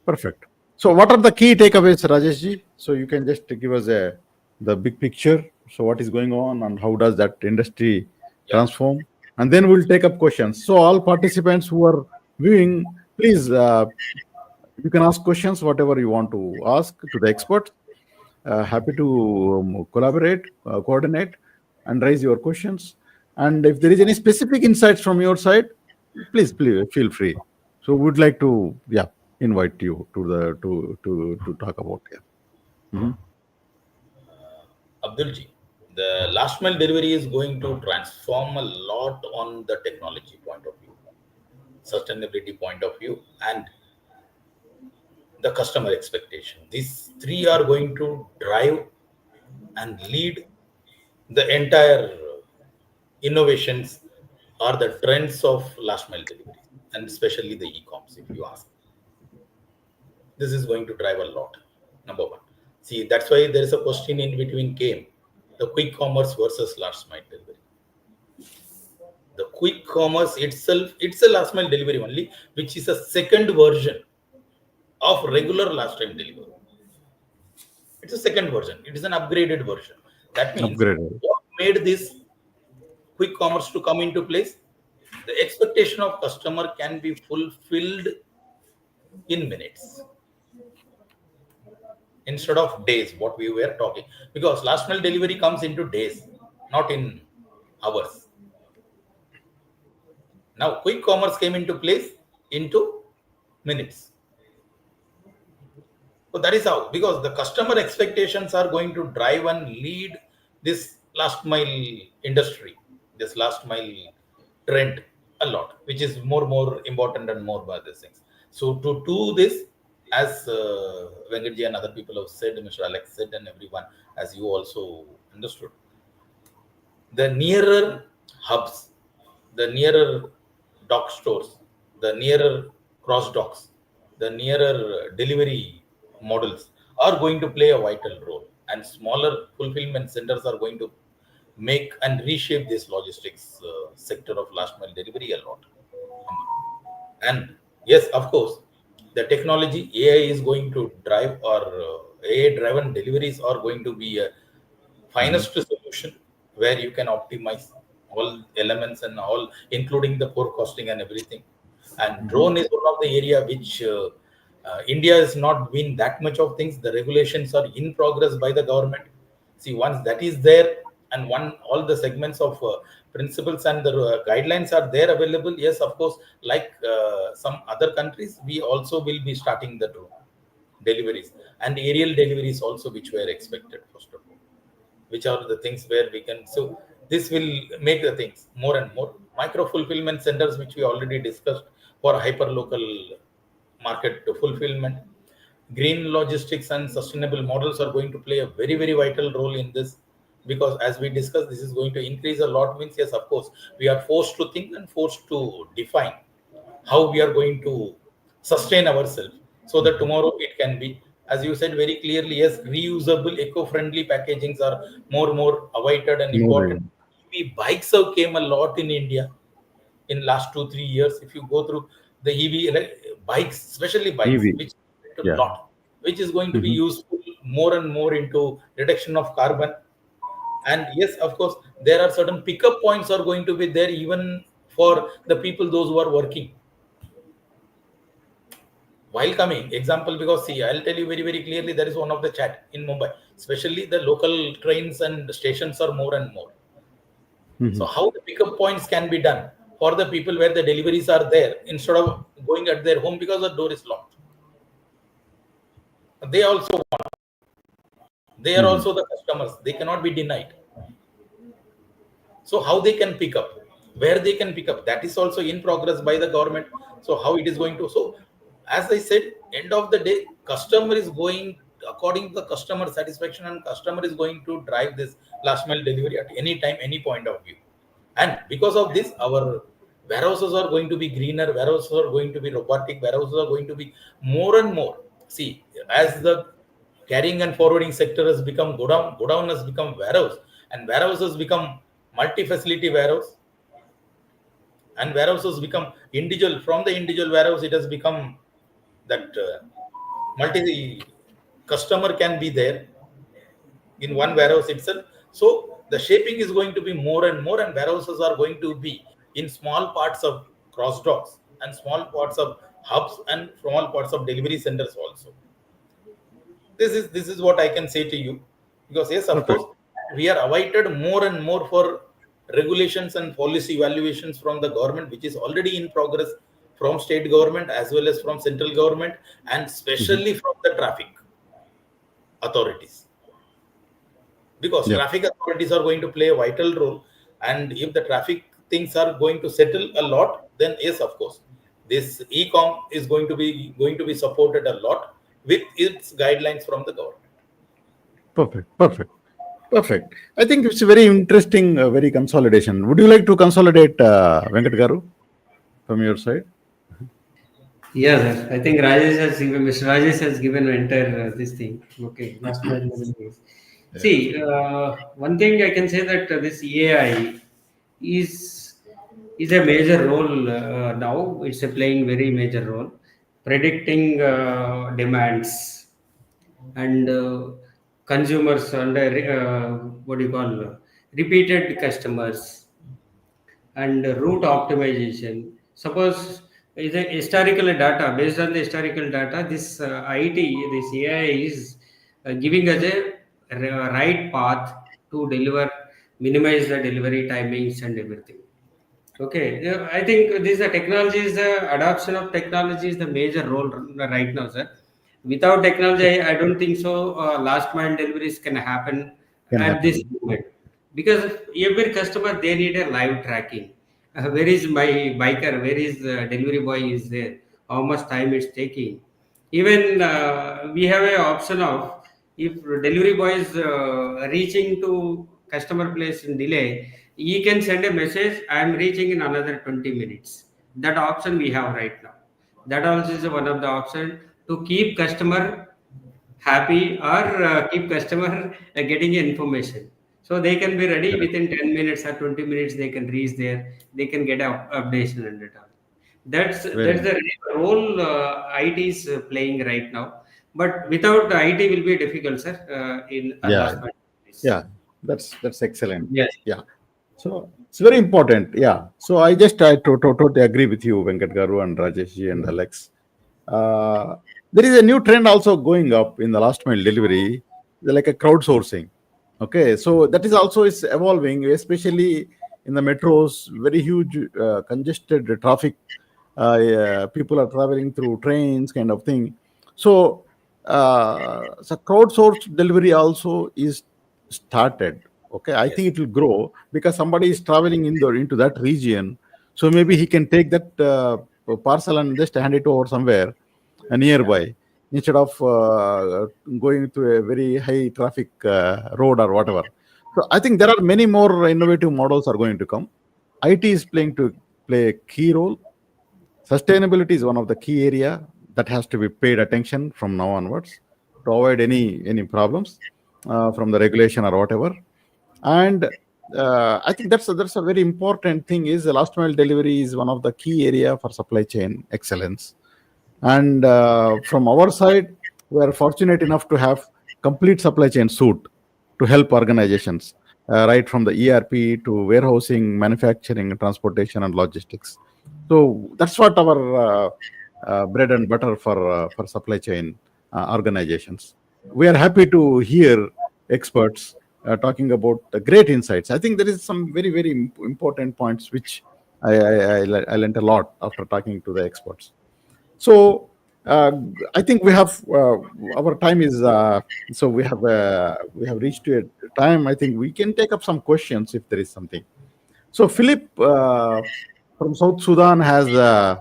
perfect. So, what are the key takeaways, Rajesh ji? So, you can just give us the big picture. So, what is going on and how does that industry transform? And then we'll take up questions. So, all participants who are viewing, please, you can ask questions, whatever you want to ask to the experts. Happy to collaborate, coordinate, and raise your questions. And if there is any specific insights from your side, please feel free. So, would like to, invite you to talk about. Mhm. Abdulji, the last mile delivery is going to transform a lot on the technology point of view, sustainability point of view, and the customer expectation. These three are going to drive and lead the entire innovations or the trends of last mile delivery, and especially the e-coms, if you ask. This is going to drive a lot. Number one. See, that's why there is a question in between came the quick commerce versus last mile delivery. The quick commerce itself, it's a last mile delivery only, which is a second version of regular last time delivery. It's a second version. It is an upgraded version. That means Upgraded. what made this quick commerce to come into place? The expectation of customer can be fulfilled in minutes instead of days, what we were talking. Because last mile delivery comes into days, not in hours. Now, quick commerce came into place into minutes. So that is how, because the customer expectations are going to drive and lead this last mile industry, this last mile trend a lot, which is more important and more by these things. So to do this, as Venkatji and other people have said, Mr. Alex said, and everyone, as you also understood, the nearer hubs the nearer dock stores, the nearer cross docks, the nearer delivery models are going to play a vital role, and smaller fulfillment centers are going to make and reshape this logistics sector of last mile delivery a lot. And yes, of course, the technology AI is going to drive, or AI driven deliveries are going to be a finest solution where you can optimize all elements and all, including the forecasting and everything. And drone is one of the area which India has not been that much of things. The regulations are in progress by the government. See, once that is there, and one all the segments of principles and the guidelines are there available, yes, of course, like some other countries, we also will be starting the drone deliveries and aerial deliveries also, which were expected first of all, which are the things where we can. So this will make the things more and more micro fulfillment centers, which we already discussed, for hyper local market to fulfillment. Green logistics and sustainable models are going to play a very, very vital role in this, because as we discussed, this is going to increase a lot. Means, yes, of course, we are forced to think and forced to define how we are going to sustain ourselves, so that tomorrow it can be, as you said very clearly, yes, reusable, eco-friendly packagings are more awaited and More, important. EV bikes have came a lot in India in last 2 3 years. If you go through the EV bikes, especially bikes, EV. which a Yeah. lot, which is going to be Mhm. useful more and more into reduction of carbon. And yes, of course, there are certain pickup points are going to be there even for the people, those who are working while coming. Example, because see, I'll tell you very, very clearly, there is one of the chat in Mumbai, especially the local trains and stations are more and more. So Mhm. how the pickup points can be done for the people where the deliveries are there, instead of going at their home because the door is locked. They also they are Mhm. also the customers. They cannot be denied. So how they can pick up, where they can pick up, that is also in progress by the government. So how it is going to, so as I said, end of the day, customer is going according to the customer satisfaction, and customer is going to drive this last mile delivery at any time, any point of view. And because of this, our warehouses are going to be greener, warehouses are going to be robotic, warehouses are going to be more and more. See, as the carrying and forwarding sector has become godown has become warehouse, and warehouse has become multi-facility warehouse, and warehouses become individual. From the individual warehouse, it has become that multi customer can be there in one warehouse itself. So the shaping is going to be more and more, and warehouses are going to be in small parts of cross docks and small parts of hubs and small parts of delivery centers also. This is what I can say to you, because yes, of Perfect. course, we are awaited more and more for regulations and policy evaluations from the government, which is already in progress, from state government as well as from central government, and Mhm. especially from the traffic authorities, because Yeah. traffic authorities are going to play a vital role. And if the traffic things are going to settle a lot, then yes, of course, this e-com is going to be supported a lot with its guidelines from the government. Perfect. Perfect. Perfect. I think it's very interesting, very consolidation. Would you like to consolidate, Venkat Garu, from your side? Yeah, sir. I think Rajesh has given, Mr. Rajesh has given entire this thing. Okay, last mile deliveries. Yeah. See, one thing I can say that this AI is is a major role now. It's a playing very major role, predicting demands and consumers under what do you call repeated customers and route optimization. Suppose is a historical data based on the historical data. This IT, this AI is giving us a right path to deliver, minimize the delivery timings and everything. Okay, yeah, I think this technology is the adoption of technology is the major role right now, sir. Without technology, I don't think so. Last mile deliveries can happen Can at this happen. moment because every customer they need a live tracking. Where is my biker? Where is delivery boy? Is there? How much time it's taking? Even we have a option of if delivery boy is reaching to customer place in delay, He can send a message, I am reaching in another 20 minutes. That option we have right now. That also is one of the option to keep customer happy or keep customer getting information. So they can be ready Correct. within 10 minutes or 20 minutes. They can reach there. They can get a updation and it all. Very That's nice. the role IT is playing right now. But without the IT will be difficult, sir. In Yeah, last point. yeah, that's excellent. Yes. Yeah. So it's very important. Yeah. So I totally agree with you, Venkat Garu and Rajesh ji and Alex. Uh, there is a new trend also going up in the last mile delivery, like a crowdsourcing. Okay, so that is also is evolving, especially in the metros. Very huge, congested traffic. People are traveling through trains, kind of thing. So, so crowdsourced delivery also is started. Okay, I Yes. think it will grow because somebody is traveling into that region, so maybe he can take that parcel and just hand it over somewhere Yeah. nearby instead of going to a very high traffic road or whatever. So I think there are many more innovative models are going to come. IT is playing to play a key role. Sustainability is one of the key area that has to be paid attention from now onwards to avoid any problems from the regulation or whatever. And I think that's a very important thing. Is the last mile delivery is one of the key area for supply chain excellence. And from our side, we are fortunate enough to have complete supply chain suite to help organizations, right from the ERP to warehousing, manufacturing, transportation, and logistics. So that's what our bread and butter for supply chain organizations. We are happy to hear experts talking about the great insights. I think there is some very important points which I learned a lot after talking to the experts. So I think we have our time is so we have reached to a time. I think we can take up some questions if there is something. So Philip from South Sudan has uh,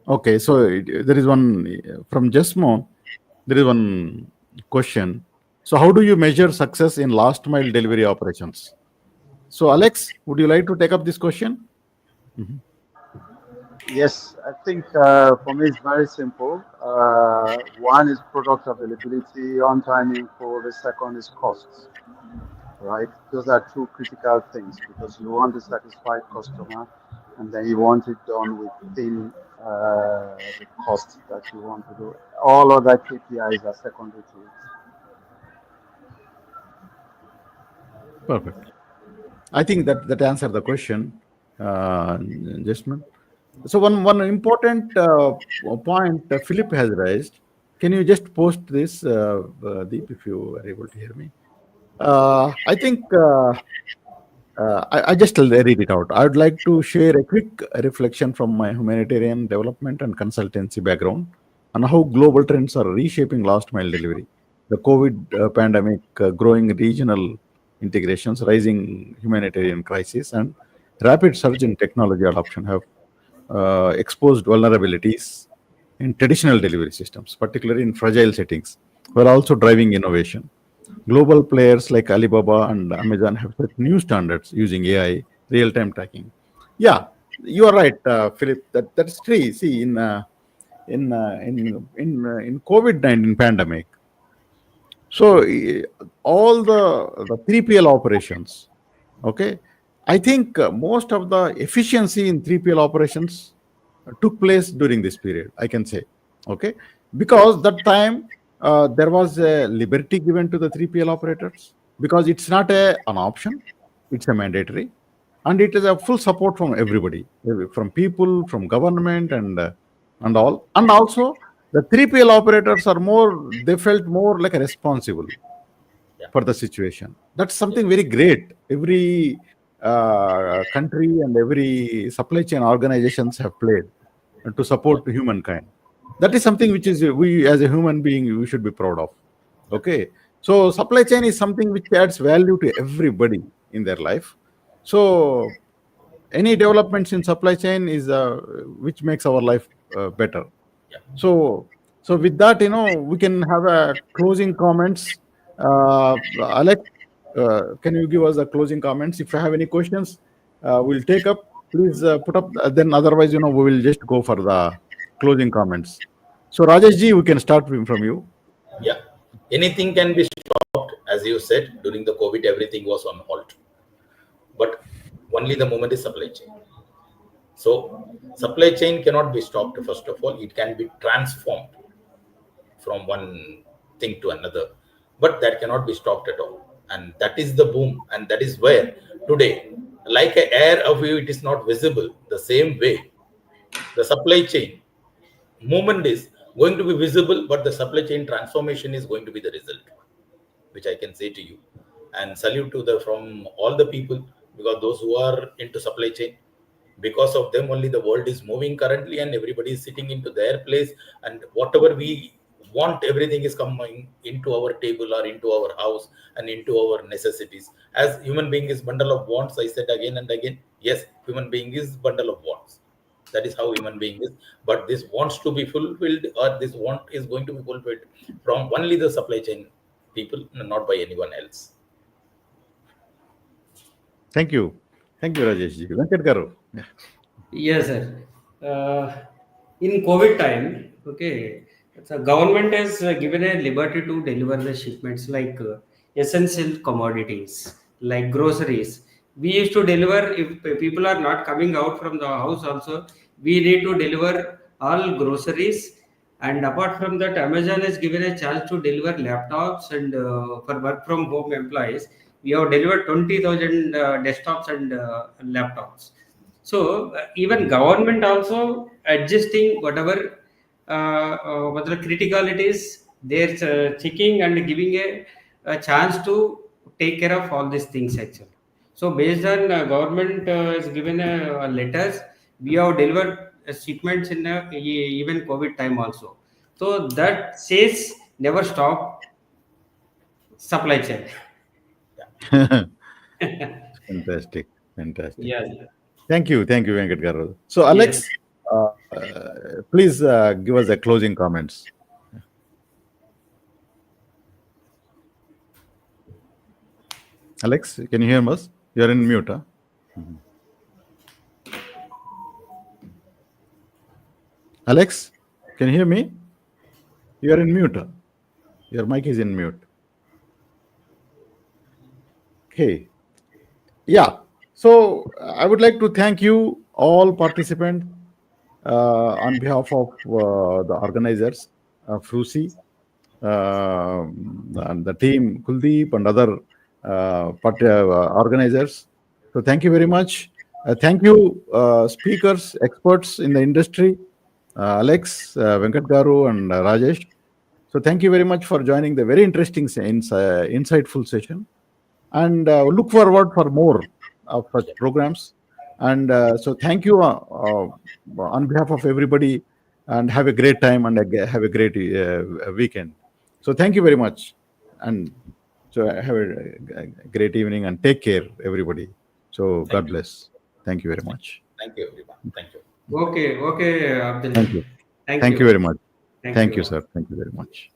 okay. So there is one from Jesmo. There is one question. So how do you measure success in last mile delivery operations? So Alex, would you like to take up this question? Mhm. Yes, I think for me it's very simple. One is product availability, on time info. The second is costs, right? Those are two critical things because you want a satisfied customer and then you want it done within the cost that you want to do. All other KPIs are secondary to it. Perfect. I think that answered the question, Jasmine. So one important point Philip has raised. Can you just post this, Deep, if you are able to hear me? I think I just read it out. I would like to share a quick reflection from my humanitarian development and consultancy background on how global trends are reshaping last mile delivery. The COVID pandemic, growing regional integrations, rising humanitarian crisis, and rapid surge in technology adoption have exposed vulnerabilities in traditional delivery systems, particularly in fragile settings, while also driving innovation. Global players like Alibaba and Amazon have set new standards using AI, real-time tracking. Yeah, you are right, Philip. That's true. See, in COVID-19 pandemic, so all the 3PL operations, okay, I think most of the efficiency in 3PL operations took place during this period, I can say, okay, because that time there was a liberty given to the 3PL operators because it's not an option, it's a mandatory, and it is a full support from everybody, from people, from government, and all, and also the 3PL operators are more, they felt more like a responsible Yeah. for the situation. That's Yes. something very great. Every country and every supply chain organizations have played to Yeah. support humankind. That is something which is we as a human being we should be proud of. Yeah. Okay, so supply chain is something which adds value to everybody in their life. So any developments in supply chain is which makes our life better. Yeah. So, with that, we can have a closing comments. Alex, can you give us the closing comments? If you have any questions, we'll take up. Please put up. Then otherwise, we will just go for the closing comments. So Rajesh ji, we can start from you. Yeah. Anything can be stopped. As you said, during the COVID, everything was on halt. But only the moment is supply chain. So supply chain cannot be stopped, first of all. It can be transformed from one thing to another. But that cannot be stopped at all. And that is the boom. And that is where today, like an air of you, it is not visible. The same way, the supply chain movement is going to be visible, but the supply chain transformation is going to be the result, which I can say to you. And salute to from all the people, because those who are into supply chain, because of them only the world is moving currently, and everybody is sitting into their place, and whatever we want, everything is coming into our table or into our house and into our necessities. As human being is bundle of wants, I said again and again, yes, human being is bundle of wants. That is how human being is. But this wants to be fulfilled, or this want is going to be fulfilled from only the supply chain people, not by anyone else. Thank you. Thank you, Rajesh ji. Venkat Garu. Yeah. Yes, sir. In COVID time, okay, the government has given a liberty to deliver the shipments like essential commodities, like groceries. We used to deliver, if people are not coming out from the house also, we need to deliver all groceries. And apart from that, Amazon has given a chance to deliver laptops, and for work from home employees, we have delivered 20,000 desktops and laptops. So even government also adjusting whatever what the critical it is, they're checking and giving a chance to take care of all these things actually. So based on government has given letters, we have delivered shipments in even COVID time also. So that says never stop supply chain. Fantastic. Fantastic. Yes. Thank you, Venkat Garu. So, Alex, please give us the closing comments. Alex, can you hear us? You're in mute. Huh? Alex, can you hear me? You're in mute. Your mic is in mute. Okay. Yeah. So I would like to thank you all participants on behalf of the organizers, Frusi, and the team, Kuldeep, and other organizers. So thank you very much. Thank you, speakers, experts in the industry, Alex, Venkat Garu, and Rajesh. So thank you very much for joining the very interesting, insightful session. And look forward for more of such programs. And so thank you on behalf of everybody, and have a great time and have a great weekend. So thank you very much. And so have a great evening and take care, everybody. So God bless. Thank you very much. Thank you, everyone. Thank you. Okay, Abdul. Thank you. Thank Thank you very much. Thank Thank you. you, sir. Thank you very much.